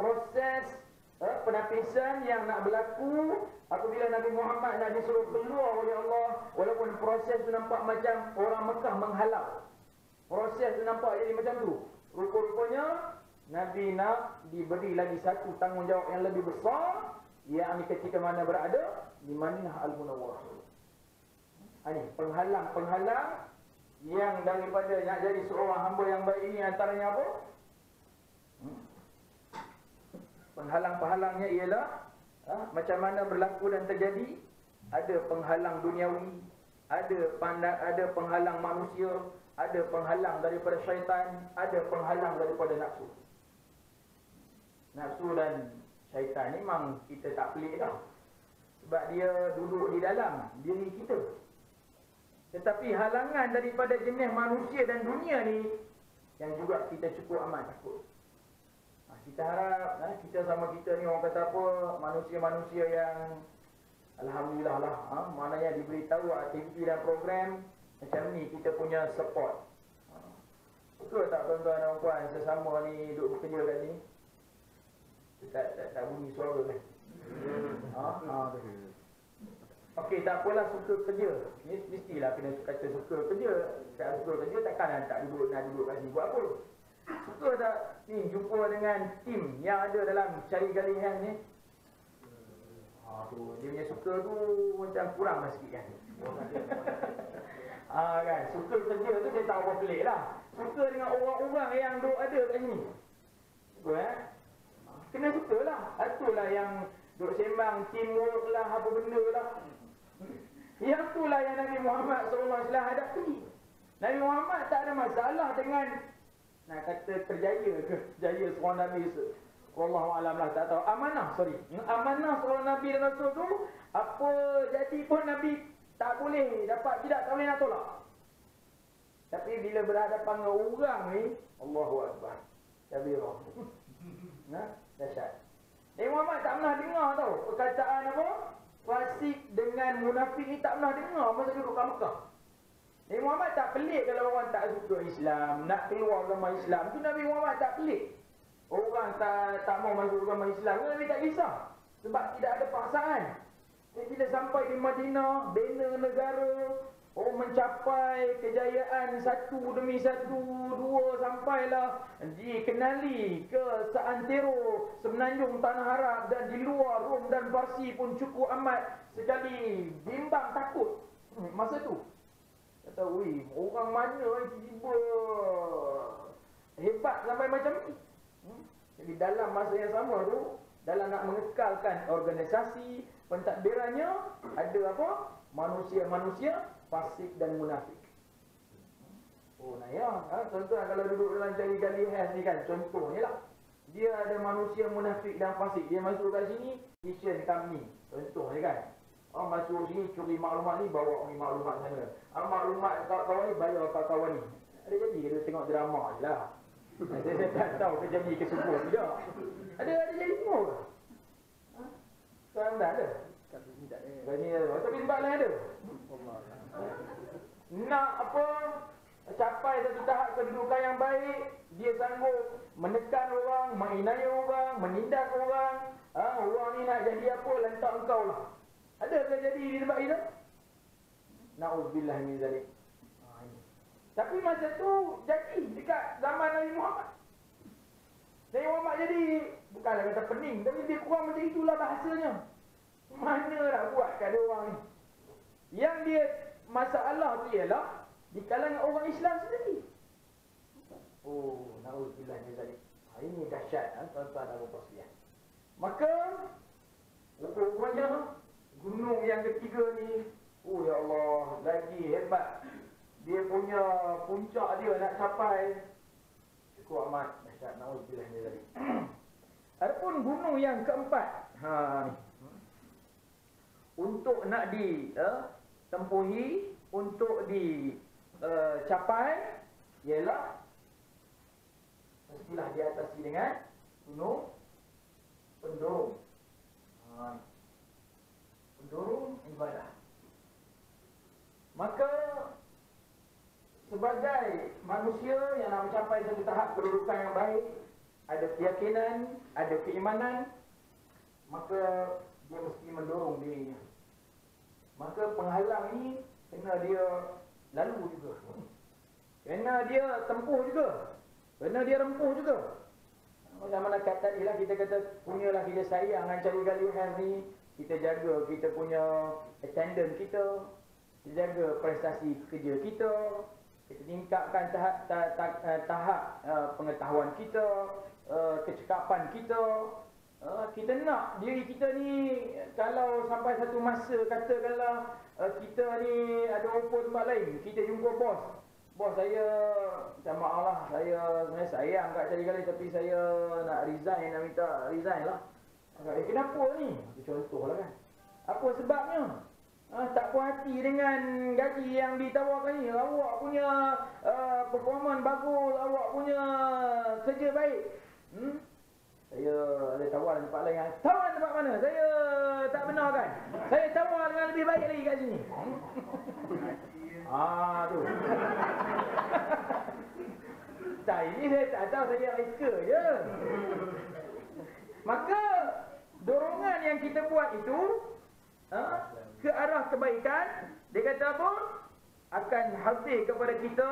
Proses penapisan yang nak berlaku apabila Nabi Muhammad nak disuruh keluar oleh Allah. Walaupun proses itu nampak macam orang Mekah menghalau, proses itu nampak jadi macam tu, rupa-rupanya Nabi nak diberi lagi satu tanggungjawab yang lebih besar, yang ketika mana berada di Madinah Al-Munawwarah. Ini penghalang-penghalang yang daripada nak jadi seorang hamba yang baik ini, antaranya apa? Penghalang-penghalangnya ialah macam mana berlaku dan terjadi. Ada penghalang duniawi, ada penghalang manusia, ada penghalang daripada syaitan, ada penghalang daripada nafsu. Nafsu dan syaitan ni memang kita tak pelik dah, sebab dia duduk di dalam diri kita. Tetapi halangan daripada jenis manusia dan dunia ni yang juga kita cukup amat takut. Kita harap kita sama kita ni, orang kata apa, manusia-manusia yang alhamdulillah lah, maknanya diberitahu aktiviti dan program macam ni, kita punya support. Betul tak tuan-tuan dan puan, sesama ni duduk bekerja kat sini? Tak bunyi suara kan? Okey, tak apalah, suka kerja. Mestilah kena kata suka kerja. Tak suka kerja takkan tak duduk, nak duduk kat sini buat apa? Suka tak ni jumpa dengan tim yang ada dalam cari galian ni? Tu dia punya suka tu macam kurang lah sikit kan. Kan, suka kerja tu saya tak apa pelik lah. Suka dengan orang-orang yang duk ada kat sini. Suka kena suka lah. Itulah yang duk sembang teamwork lah, apa benda lah. Yang itulah yang Nabi Muhammad SAW hadapi. Nabi Muhammad tak ada masalah dengan Nak kata terjaya ke? Terjaya seorang Nabi wallahu alam lah, tak tahu. Amanah seorang Nabi dan Rasul tu, apa jadi pun Nabi tak boleh dapat, tak boleh nak tolak. Tapi bila berhadapan dengan orang ni, Allahu Akbar, kabirah. Dahsyat. Nabi Muhammad tak pernah dengar tau perkataan apa? Fasik dengan munafik ni tak pernah dengar masa duduk kat Mekah. Nabi Muhammad tak pelik kalau orang tak suka Islam, nak keluar agama Islam. Tu Nabi Muhammad tak pelik. Orang tak mau masuk agama Islam, Nabi tak kisah. Sebab tidak ada paksaan. Jadi bila sampai di Madinah, bina negara, mencapai kejayaan satu demi satu, dua, sampailah dikenali ke seantero semenanjung tanah Arab dan di luar Rom dan Parsi pun cukup amat sekali bimbang takut masa tu. Kata, wih, orang mana tiba-tiba hebat sampai macam ni. Jadi dalam masa yang sama tu, dalam nak mengekalkan organisasi pentadbirannya, ada apa? Manusia-manusia fasik dan munafik. Nah ya, contoh kalau duduk dalam gali-gali has ni kan, contohnya lah, dia ada manusia munafik dan fasik. Dia masuk kat sini, kitchen company, contohnya kan. Masuk sini curi maklumat ni, bawa ni maklumat sana. Maklumat kawan-kawan ni, bayar kawan-kawan ni. Ada jadi kita tengok drama je lah. Saya tak tahu kerja ni kesebut tidak. Ada jadi semua ke? Sekarang dah ada? Kat sini tak ada. Kat sini ada. Tapi tempat lain ada? Nak apa? Capai satu tahap kedudukan yang baik, dia sanggup menekan orang, menginai orang, menindas orang. Orang ni nak jadi apa? Lantak engkau lah. Ada ke jadi di tempat kita? Na'udzubillah min zalik. Tapi masa tu jadi dekat zaman Nabi Muhammad. Nabi Muhammad jadi, bukanlah kata pening, tapi dia kurang macam itulah bahasanya. Mana nak buat kat dia orang ni? Yang dia masalah tu ialah di kalangan orang Islam sendiri. Na'udzubillah min zalik. Ini dahsyat, tuan-tuan dan puan sekalian. Maka rupanya gunung yang ketiga ni, ya Allah, lagi hebat. Dia punya puncak dia nak capai cukup amat dahsyat. Na'udzubillah min zalik. Adapun gunung yang keempat, ni, untuk nak ditempuhi, untuk dicapai, ialah mestilah diatasi dengan gunung pendurung. Pendurung ibadah. Maka sebagai manusia yang nak mencapai satu tahap kedudukan yang baik, ada keyakinan, ada keimanan, maka dia mesti mendorong dirinya. Maka penghalang ini kena dia lalu juga, kena dia tempuh juga, kena dia rempuh juga. Macam mana kata tadi lah, kita kata punyalah kita sayang dengan cari galian ni, kita jaga kita punya attendance kita jaga prestasi kerja kita tingkatkan tahap pengetahuan kita, kecekapan kita. Kita nak diri kita ni, kalau sampai satu masa katakanlah kita ni ada rupa tempat lain, kita jumpa bos saya, minta maaf lah, saya sebenarnya sayang kat cari kali, tapi saya nak resign, nak minta resign lah. Kenapa ni? Contoh lah kan. Apa sebabnya? Tak puas hati dengan gaji yang ditawarkan ni. Awak punya performance bagus, awak punya kerja baik. Saya ada tawar tempat lain. Tawar tempat mana? Saya tak benarkan. Saya tawar dengan lebih baik lagi kat sini. Tu. Ini saya tak tahu, saya reka je. Maka dorongan yang kita buat itu ke arah kebaikan, dia kata apa? Akan hadir kepada kita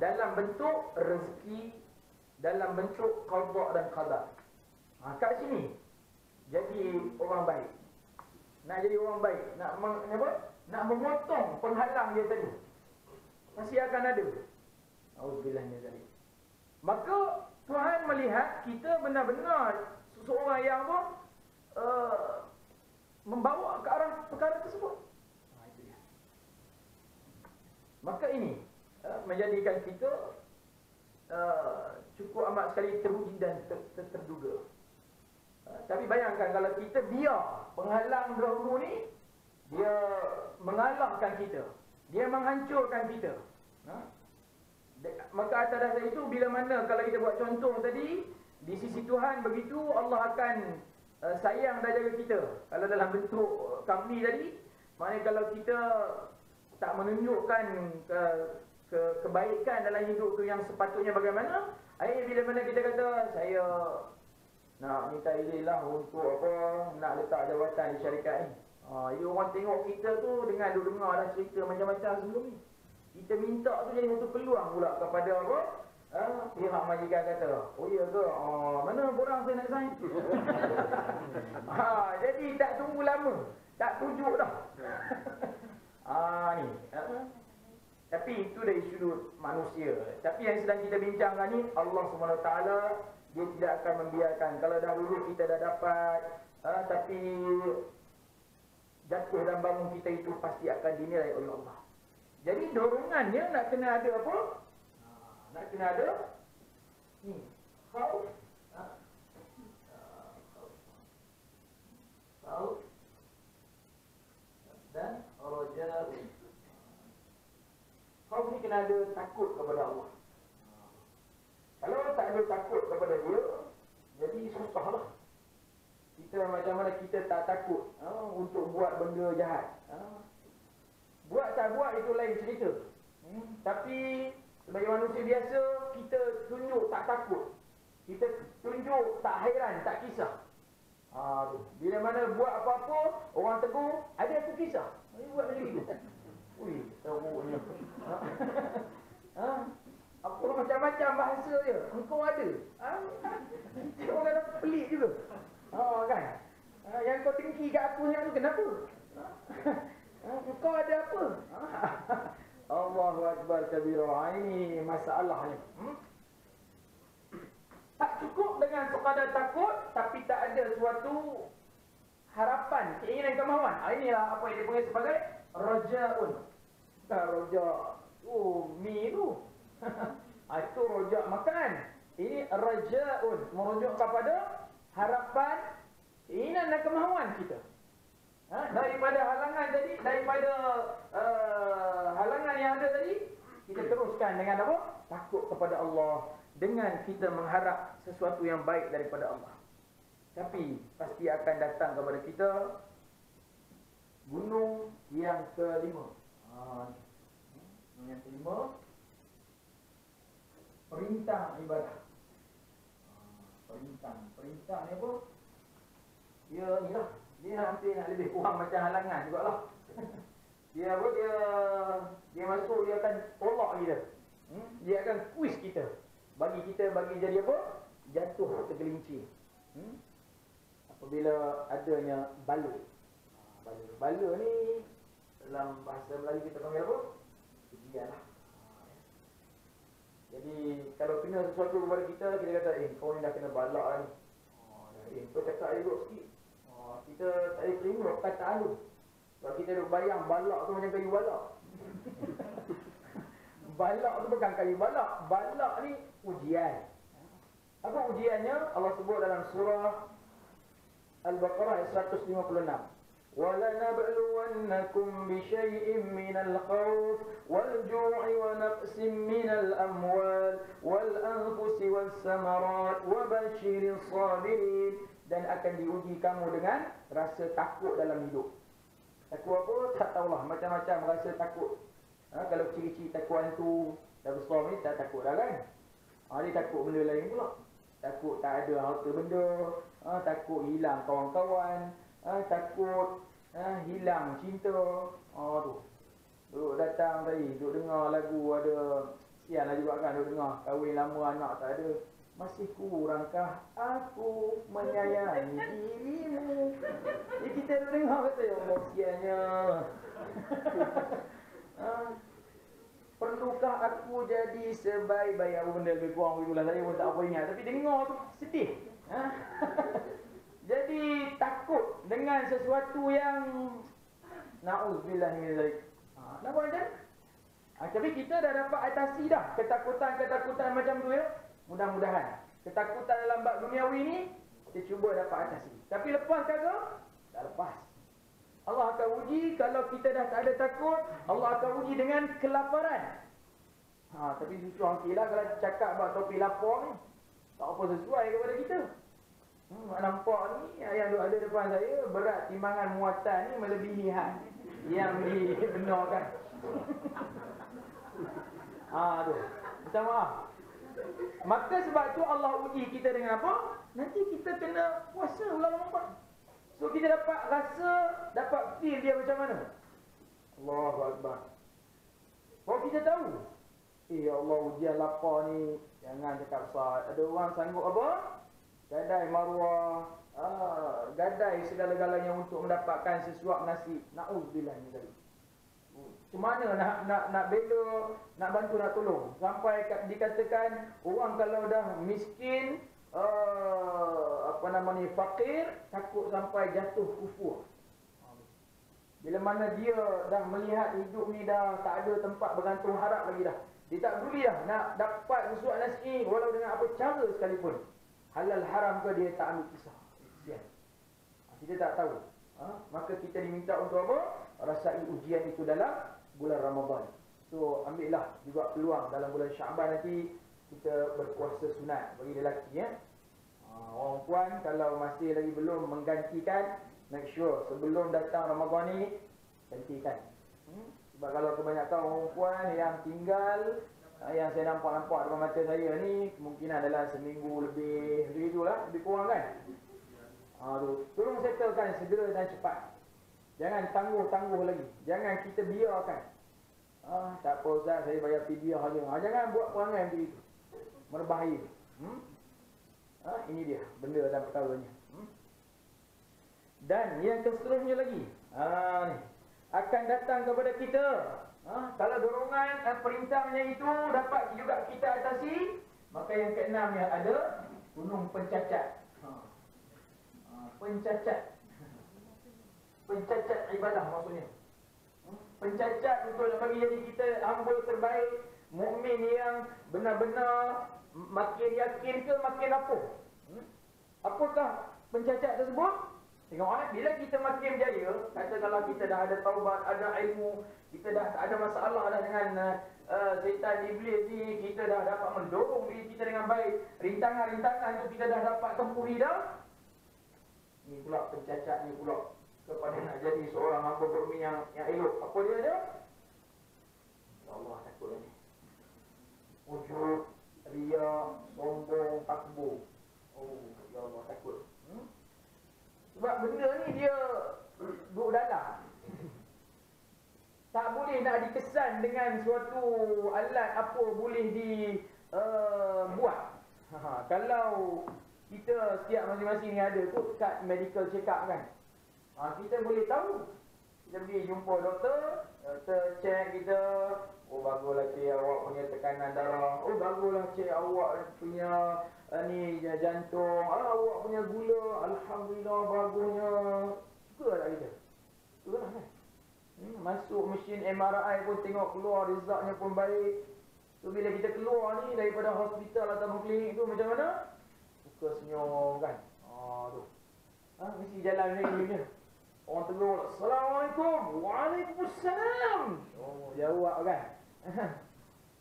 dalam bentuk rezeki, dalam bentuk qada dan qadar. Kat sini jadi orang baik. Nak jadi orang baik, nak memotong penghalang dia tadi, pasti akan ada. Auzubillah min zalik. Maka Tuhan melihat kita benar-benar seseorang yang membawa ke arah perkara tersebut. Itu dia. Maka ini menjadikan kita cukup amat sekali teruji dan terduga. Tapi bayangkan kalau kita biar penghalang dahulu ni dia mengalahkan kita, dia menghancurkan kita. Maka atas dasar itu, bila mana kalau kita buat contoh tadi, di sisi Tuhan begitu, Allah akan sayang dan jaga kita. Kalau dalam bentuk kambing tadi, maknanya kalau kita tak menunjukkan kebaikan dalam hidup tu yang sepatutnya bagaimana, bila mana kita kata saya nak minta izin lah untuk apa, nak letak jawatan di syarikat ni. Dia orang tengok kita tu dengan duk dengar dah cerita macam-macam sebelum ni. Kita minta tu jadi satu peluang pula kepada apa? Pihak majikan kata, oh ya ke? Mana korang saya nak sign? Jadi tak tunggu lama, tak tunjuk dah. Ni. Tapi itu dari sudut manusia. Tapi yang sedang kita bincangkan ni, Allah SWT, dia tidak akan membiarkan. Kalau dahulu kita dah dapat, tapi jatuh dan bangun kita itu pasti akan dinilai oleh Allah. Jadi dorongannya nak kena ada apa? Nak kena ada ni, khauf, khauf dan raja. Khauf ni kena ada takut kepada Allah. Kalau tak ada takut kepada dia, jadi susahlah. Kita macam mana kita tak takut untuk buat benda jahat. Buat tak buat itu lain cerita. Tapi sebagai manusia biasa, kita tunjuk tak takut. Kita tunjuk tak hairan, tak kisah. Bila mana buat apa-apa, orang tegur, ada aku kisah. Dia buat macam itu. Ui, teruknya. Apa macam-macam bahasa dia. Engkau ada. Kita orang dah pelik juga. Kan? Yang kau tinggi kat aku yang tu kenapa? Engkau ada apa? Allahu Akbar kabira. Ini masalah ni. Tak cukup dengan sekadar takut, tapi tak ada suatu harapan, keinginan, kemahuan. Inilah apa yang dipanggil sebagai raja'un. Raja. Mi tu. Itu rojak makan. Ini raja'un, merujuk kepada harapan, keinginan dan kemahuan kita. Daripada halangan tadi, daripada halangan yang ada tadi, kita teruskan dengan apa? Takut kepada Allah, dengan kita mengharap sesuatu yang baik daripada Allah. Tapi pasti akan datang kepada kita gunung yang kelima. Yang kelima, perintah ibadah. Perintah ni apa? Dia ni lah. Dia hampir nak lebih kurang macam halangan jugalah. Dia apa? Dia masuk, dia akan tolak kita. Dia akan kuis kita. Bagi jadi apa? Jatuh tergelincir. Apabila adanya bala. Bala ni dalam bahasa Melayu kita panggil apa? Ujian lah. Jadi kalau kena sesuatu kepada kita, kita kata, kau ni dah kena balak ni. Kau cakap elok sikit. Kita tak boleh terima perkataan tu. Sebab kita duk bayang balak tu macam kayu balak. Balak tu bukan kayu balak. Balak ni ujian. Apa ujiannya? Allah sebut dalam surah Al-Baqarah ayat 156. وَلَنَبْلُوَنَّكُمْ بِشَيْءٍ مِّنَ الْخَوْفِ وَالْجُوعِ وَنَقْصٍ مِّنَ الْأَمْوَالِ وَالْأَنفُسِ وَالثَّمَرَاتِ وَبَشِّرِ الصَّابِرِينَ. Dan akan diuji kamu dengan rasa takut dalam hidup. Takut apa? Tak tahulah. Macam-macam rasa takut. Kalau kecil-kecil takut hantu, dah besar ni tak takut dah kan? Dia takut benda lain pula. Takut tak ada harta benda. Takut hilang kawan-kawan. Takut hilang cinta. Tu duduk datang tadi, duduk dengar lagu, ada sian lah juga kan, duduk dengar kahwin lama anak tak ada. Masih kurangkah aku menyayangi dirimu? Kita duduk dengar kata, ya Allah siannya. Perlukah aku jadi sebaik-baik apa benda lebih kurang begitulah, saya pun tak apa ingat. Tapi dengar tu sedih. Jadi takut dengan sesuatu yang na'udzubillah min dzalik. Kenapa macam? Tapi kita dah dapat atasi dah ketakutan-ketakutan macam tu ya. Mudah-mudahan ketakutan dalam bab duniawi ni kita cuba dapat atasi. Tapi lepas kagak? Dah lepas. Allah akan uji kalau kita dah tak ada takut, Allah akan uji dengan kelaparan. Tapi justru angkilah kalau cakap bab topi lapar ni, tak apa sesuai kepada kita. Nampak ni yang ada depan saya, berat timbangan muatan ni melebihi had yang dibenarkan. Tu. Minta maaf. Maka sebab tu Allah uji kita dengan apa? Nanti kita kena puasa bulan Ramadan. So kita dapat rasa, dapat feel dia macam mana. Allahu Akbar. Kalau kita tahu, ya Allah, ujian lapar ni jangan cakap besar. Ada orang sanggup apa? Gadai maruah, gadai segala-galanya untuk mendapatkan sesuap nasi. Na'udzubillah min dzalik. Macam mana nak bela, nak bantu, nak tolong. Sampai dikatakan orang kalau dah miskin, fakir, takut sampai jatuh kufur. Bila mana dia dah melihat hidup ni dah tak ada tempat bergantung harap lagi dah. Dia tak peduli dah nak dapat sesuap nasi walau dengan apa cara sekalipun. Halal haram ke dia tak ambil kisah. Kita tak tahu. Maka kita diminta untuk apa? Rasai ujian itu dalam bulan Ramadan. So ambillah juga peluang dalam bulan Syaban nanti kita berpuasa sunat bagi lelaki ya. Orang puan kalau masih lagi belum menggantikan, make sure sebelum datang Ramadan ni gantikan. Sebab kalau kebanyakan orang puan yang tinggal, yang saya nampak depan mata saya ni, kemungkinan adalah seminggu lebih itulah, lebih kurang kan. Tolong settlekan segera dan cepat. Jangan tangguh-tangguh lagi. Jangan kita biarkan. Tak apa Ustaz, saya bayar fidyah saja. Jangan buat perangai macam itu. Berbahaya. Ini dia benda dalam perkara ni. Dan yang seterusnya lagi, ni akan datang kepada kita. Kalau dorongan dan perintahnya itu dapat juga kita atasi, maka yang keenamnya ada gunung pencacat. Pencacat ibadah maksudnya. Pencacat untuk bagi jadi kita hamba terbaik, mukmin yang benar-benar makin yakin ke makin rapuh. Apakah pencacat tersebut? Tengok bila kita makin berjaya, kata kalau kita dah ada taubat, ada ilmu, kita dah tak ada masalah dah dengan setan iblis ni, kita dah dapat mendorong diri kita dengan baik, rintangan-rintangan tu kita dah dapat tempuhi dah. Ni pula pencacat ni pula kepada nak jadi seorang hamba mukmin yang elok. Apa dia ada? Ya Allah, takut ni. Ujub, riya, sombong, takbur. Ya Allah, takut. Sebab benda ni dia duduk dalam. Tak boleh nak dikesan dengan suatu alat apa boleh dibuat. Kalau kita setiap masing-masing ada tu kat medical check up kan. Kita boleh tahu. Kita pergi jumpa doktor check kita. Oh baguslah cik awak punya tekanan darah. Oh baguslah cik awak punya ni jantung. Awak punya gula. Alhamdulillah bagusnya. Suka tak kita? Suka lah kan? Masuk mesin MRI pun tengok keluar resultnya pun baik. So bila kita keluar ni daripada hospital atau klinik tu macam mana? Suka senyum kan? Tu. Mesti jalan ni. Orang tegur, Assalamualaikum. Waalaikumsalam. Oh, jawab kan?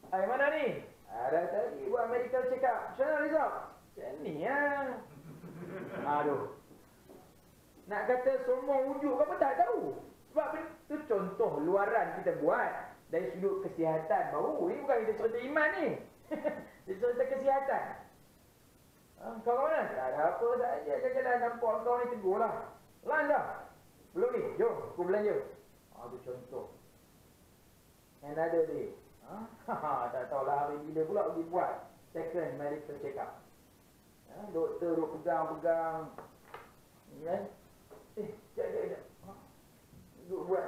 Hai, mana ni? Ada tadi buat medical check up. Macam mana result? Macam ni ya. Aduh. Nak kata semua wujud apa tak tahu. Sebab itu contoh luaran kita buat dari sudut kesihatan baru. Ini bukan kita cerita iman ni. Kita cerita kesihatan. Kau kat mana? Tak ada apa saja. Jalan nampak kau ni tegur lah. Lan dah. Belum ni, jom aku belanja. Itu contoh. Yang ada ni. Tak tahulah hari bila pula pergi buat second medical check up. Doktor duk pegang-pegang. Kan? Sekejap. Duk buat.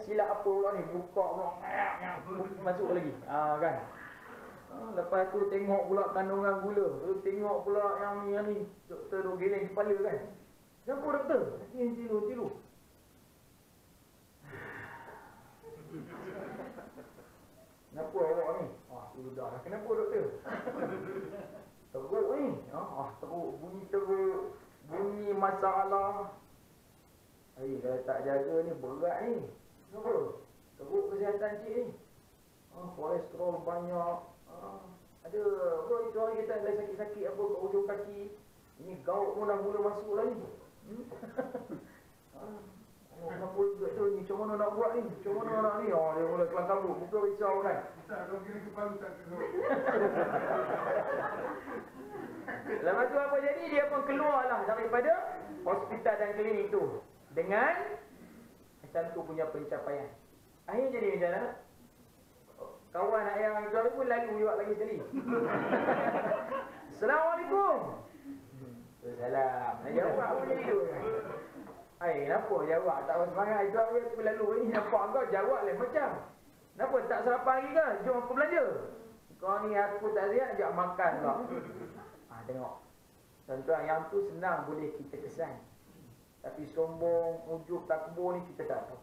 Silap apa pula ni? Buka pula. Masuk lagi. Kan? Lepas tu tengok pula kandungan gula. Tengok pula yang ni. Doktor duk geleng kepala kan? Kenapa doktor? Tiru. Kenapa awak ni? Sudah lah. Kenapa doktor? Teruk ni. Teruk. Bunyi teruk. Bunyi masalah. Kalau tak jaga ni berat ni. Kenapa? Teruk kesihatan cik ni. Kolesterol banyak. Ada apa itu hari kita ada sakit-sakit apa kat ujung kaki. Ini gaut pun dah mula masuk lah ni. Kenapa juga tu ni? Macam mana nak buat ni? Macam mana nak ni? Dia mula kelang kabut. Bukan risau kan? Tak, kau kira kepala tak kerut. Lepas tu apa jadi? Dia pun keluarlah daripada hospital dan klinik tu dengan macam tu punya pencapaian. Akhirnya jadi macam mana? Kawan yang jual pun lalu juga lagi sekali. Assalamualaikum. Salam. Jawab pun jadi tu. Kenapa jawab? Tak bersemangat. Itu aku yang berlalu ni. Nampak kau jawab lah macam. Kenapa tak sarapan lagi kan? Jom aku belanja. Kau ni aku tak sihat, ajak makan kau. Tengok. Tuan-tuan, yang tu senang boleh kita kesan. Tapi sombong, ujub, takbur ni kita tak tahu.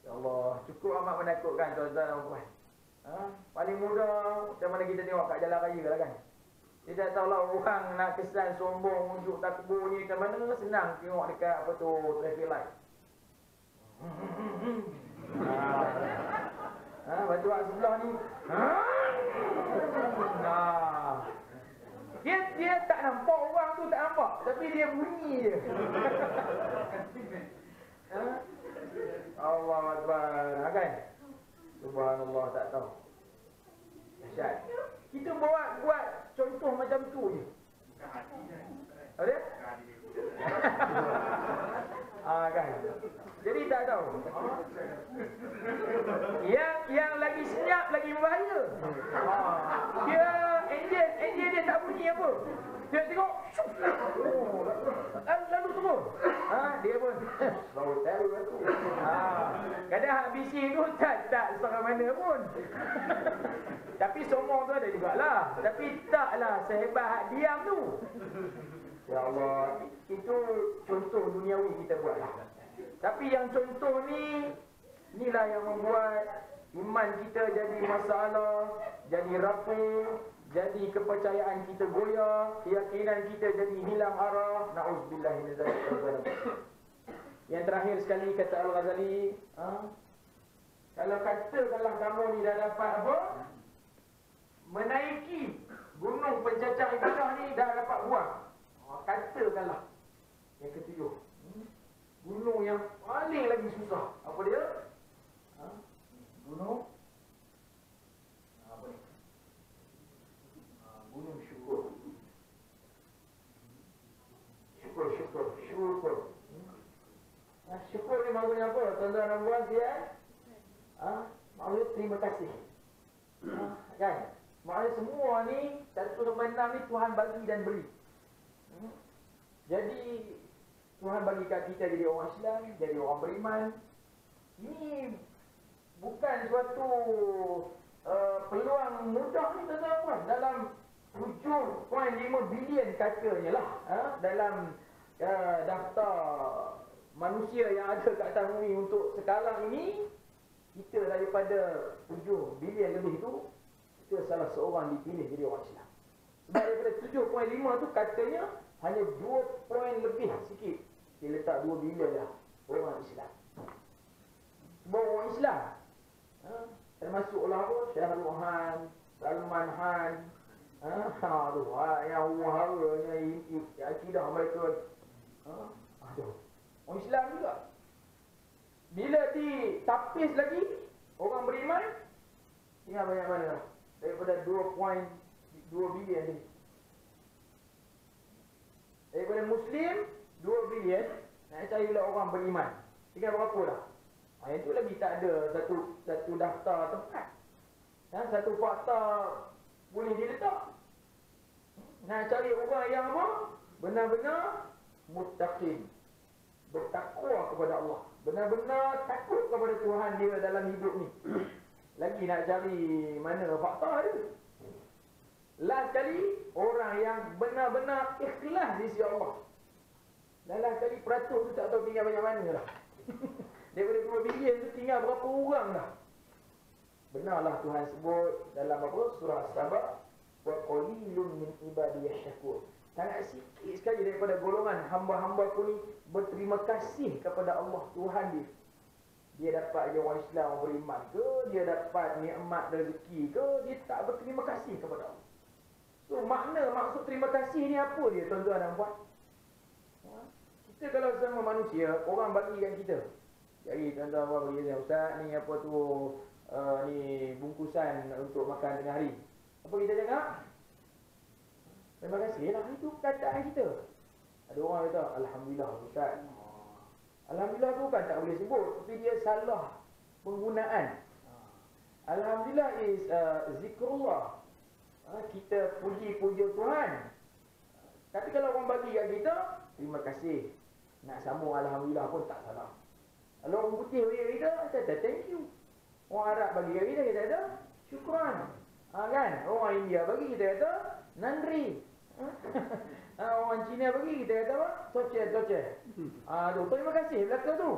Ya Allah, cukup amat menakutkan tuan-tuan dan puan. Paling mudah macam mana kita tengok kat jalan raya lah kan. Dia tak tahulah orang nak kesan sombong, ujub, takbur ni macam mana. Senang tengok dekat apa tu, traffic light. Lepas tu kat sebelah ni. Dia tak nampak orang tu, tak nampak. Tapi dia bunyi je. Allah Akbar. Kan? Subhanallah, tak tahu. Dahsyat. Kita buat contoh macam tu je. Ada? Kan? Jadi tak tahu. Yang lagi senyap lagi berbahaya. Dia enjin dia tak bunyi apa. Dia tengok. Lalu turun. Dia pun tahu aku. Kadang hak bising tu tak setengah mana pun. Tapi sombong tu ada jugalah. Tapi taklah sehebat hak diam tu. Ya Allah, itu contoh duniawi kita buat. Tapi yang contoh ni, inilah yang membuat iman kita jadi masalah, jadi rapuh, jadi kepercayaan kita goyah, keyakinan kita jadi hilang arah. Na'udzubillah min dzalik. Yang terakhir sekali kata Al-Ghazali, kalau katakanlah kamu ni dah dapat apa? Menaiki gunung pencacar ibadah ni dah dapat buang. Katakanlah yang ketujuh, gunung yang paling lagi susah. Apa dia? Gunung apa ni? Gunung syukur. Syukur. Syukur ni maksudnya apa? Tuan-tuan dan puan sekalian? Maksudnya terima kasih. Kan? Maksudnya semua ni, 1/6 ni Tuhan bagi dan beri. Jadi Tuhan bagi kat kita jadi orang Islam, jadi orang beriman. Ini bukan suatu peluang mudah ni tuan-tuan. Dalam 7.5 bilion katanya lah, dalam daftar manusia yang ada kat atas bumi untuk sekarang ini, kita daripada 7 bilion lebih tu, kita salah seorang dipilih jadi orang Islam. Sebab daripada 7.5 tu katanya hanya 2 poin lebih sikit dia letak 2 bilion dah orang Islam. Sebab orang Islam termasuklah apa? Syahrul Han, Salman Han, yang waharanya akidah mereka. Orang Islam juga. Bila ditapis lagi orang beriman, tinggal banyak mana? Daripada 2.2 bilion ni. Daripada Muslim 2 bilion, nak cari pula orang beriman. Tinggal berapa dah? Yang tu lagi tak ada satu daftar tempat. Satu fakta boleh diletak. Nak cari orang yang apa? Benar-benar muttaqin, bertakwa kepada Allah, benar-benar takut kepada Tuhan dia dalam hidup ni. Lagi nak cari mana fakta dia. Last kali, orang yang benar-benar ikhlas di sisi Allah. Dan last kali peratus tu tak tahu tinggal banyak mana dah. Daripada 2 bilion tu tinggal berapa orang dah. Benar Benarlah Tuhan sebut dalam apa? Surah As-Sabah, wa qalilun min ibadiyah syakur. Sangat sikit sekali daripada golongan hamba-hamba aku ni berterima kasih kepada Allah Tuhan dia. Dia dapat je orang Islam beriman ke, dia dapat nikmat rezeki ke, dia tak berterima kasih kepada Allah. So maksud terima kasih ni apa dia tuan-tuan dan puan? Kita kalau sama manusia, orang bagikan kita. Jadi tuan-tuan puan bagi saya, ustaz ni apa tu, ni bungkusan untuk makan tengah hari. Apa kita cakap? Terima kasih lah, itu perkataan kita. Ada orang kata, alhamdulillah ustaz. Alhamdulillah tu kan tak boleh sebut, tapi dia salah penggunaan. Alhamdulillah is zikrullah. Kita puji-puja Tuhan. Tapi kalau orang bagi kat kita, terima kasih. Nak sambung alhamdulillah pun tak salah. Kalau orang putih bagi kat kita, kata thank you. Orang Arab bagi kat kita, kita kata syukran. Kan? Orang India bagi kita kata nandri. Orang Cina bagi kita kata apa? Toce. Terima kasih belaka tu.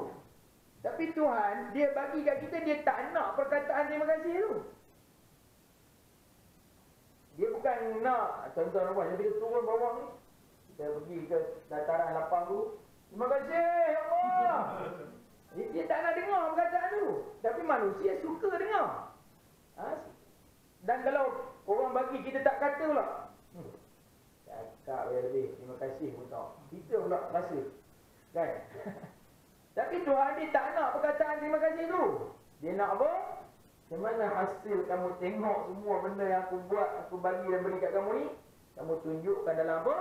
Tapi Tuhan, dia bagi kat kita, dia tak nak perkataan terima kasih tu. Dia bukan nak, tuan-tuan puan, kita turun bawah ni, kita pergi ke dataran lapang tu, terima kasih Allah. Dia tak nak dengar perkataan tu. Tapi manusia suka dengar. Dan kalau orang bagi kita tak kata pula, cakap ya lebih, terima kasih pun tak. Kita pula rasa, kan? Tapi Tuhan ni tak nak perkataan terima kasih tu. Dia nak apa? Macam mana hasil kamu tengok semua benda yang aku buat, aku bagi dan beri kat kamu ni, kamu tunjukkan dalam apa?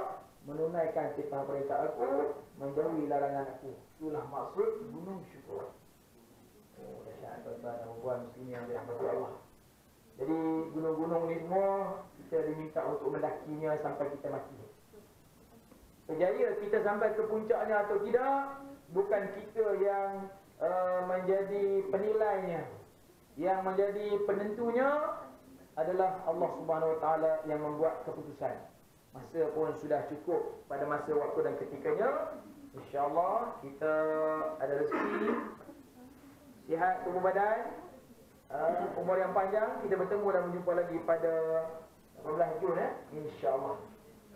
Menunaikan titah perintah aku, menjauhi larangan aku. Itulah maksud gunung syukur. Oh, dahsyat tuan-tuan dan puan muslimin yang dirahmati Allah. Jadi gunung-gunung ni semua kita diminta untuk mendakinya sampai kita mati. Berjaya kita sampai ke puncaknya atau tidak, bukan kita yang menjadi penilainya. Yang menjadi penentunya adalah Allah Subhanahu Wa Taala yang membuat keputusan. Masa pun sudah cukup pada masa waktu dan ketikanya. InsyaAllah kita ada rezeki, sihat tubuh badan, umur yang panjang. Kita bertemu dan berjumpa lagi pada 18 Jun InsyaAllah.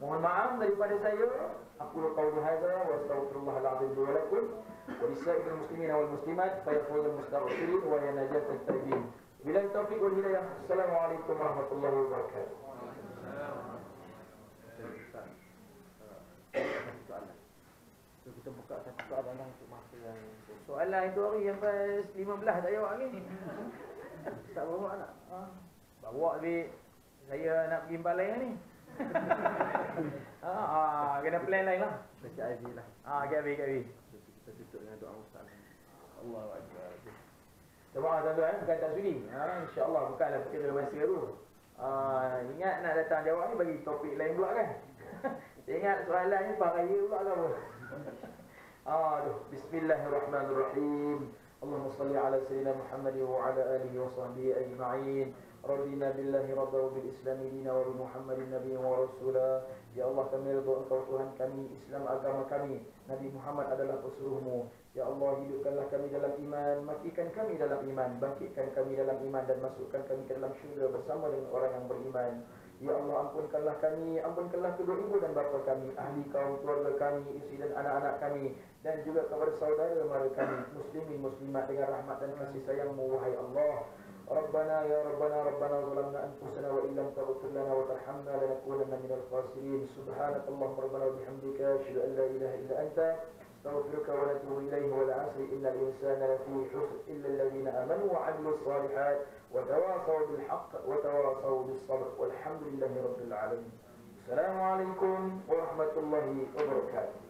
Mohon maaf daripada saya. Aku qauli hadza wa astaghfirullahal azim li wa lakum wa lisa'iril muslimin wal muslimat fa yaqulul mustaghfirin wa ya najatul taibin. Billahi taufiq wal hidayah. Assalamualaikum warahmatullahi wabarakatuh. So, kita buka satu soalan untuk masa yang Soalan itu hari yang pas 15 tak jawab ni. Tak bawa nak. Bawa lebih saya nak pergi balai ni. Kena plan lain lah. baca IV lah. KV. Kita tutup dengan doa Ustaz. Allahu Akbar. Terima kasih tuan-tuan, bukan tak sudi. InsyaAllah bukanlah perkara masa tu. Ingat nak datang jawab ni bagi topik lain pula kan. Saya ingat soalan ni Pak Raya pula ke apa. Bismillahirrahmanirrahim. Allahumma salli ala sayyidina Muhammad wa ala alihi wa sahbihi ajma'in. Radina billahi rabba wa bil islami dina wa bi Muhammadin nabiyyan wa rasula. Ya Allah, kami redha Engau Tuhan kami, Islam agama kami, Nabi Muhammad adalah pesuruhmu. Ya Allah, hidupkanlah kami dalam iman, matikan kami dalam iman, bangkitkan kami dalam iman dan masukkan kami ke dalam syurga bersama dengan orang yang beriman. Ya Allah, ampunkanlah kami, ampunkanlah kedua ibu dan bapa kami, ahli kaum keluarga kami, isteri dan anak-anak kami, dan juga kepada saudara mara kami, muslimin muslimat dengan rahmat dan kasih sayang-Mu, wahai Allah. Rabbana ya Rabbana zalamna anfusana wa illam taghfir lana wa tarhamna lanakunanna minal khasirin. Subhanakallahumma rabbana wa bihamdika asyhadu an la ilaha illa anta astaghfiruka wa atubu ilayhi. Wa la 'asri innal insana lafi khusr illa alladhina amanu wa 'amilus salihat wa tawasaw bil haqq wa tawasaw bis sabr. Walhamdulillahi rabbil alamin. Assalamualaikum warahmatullahi wabarakatuh.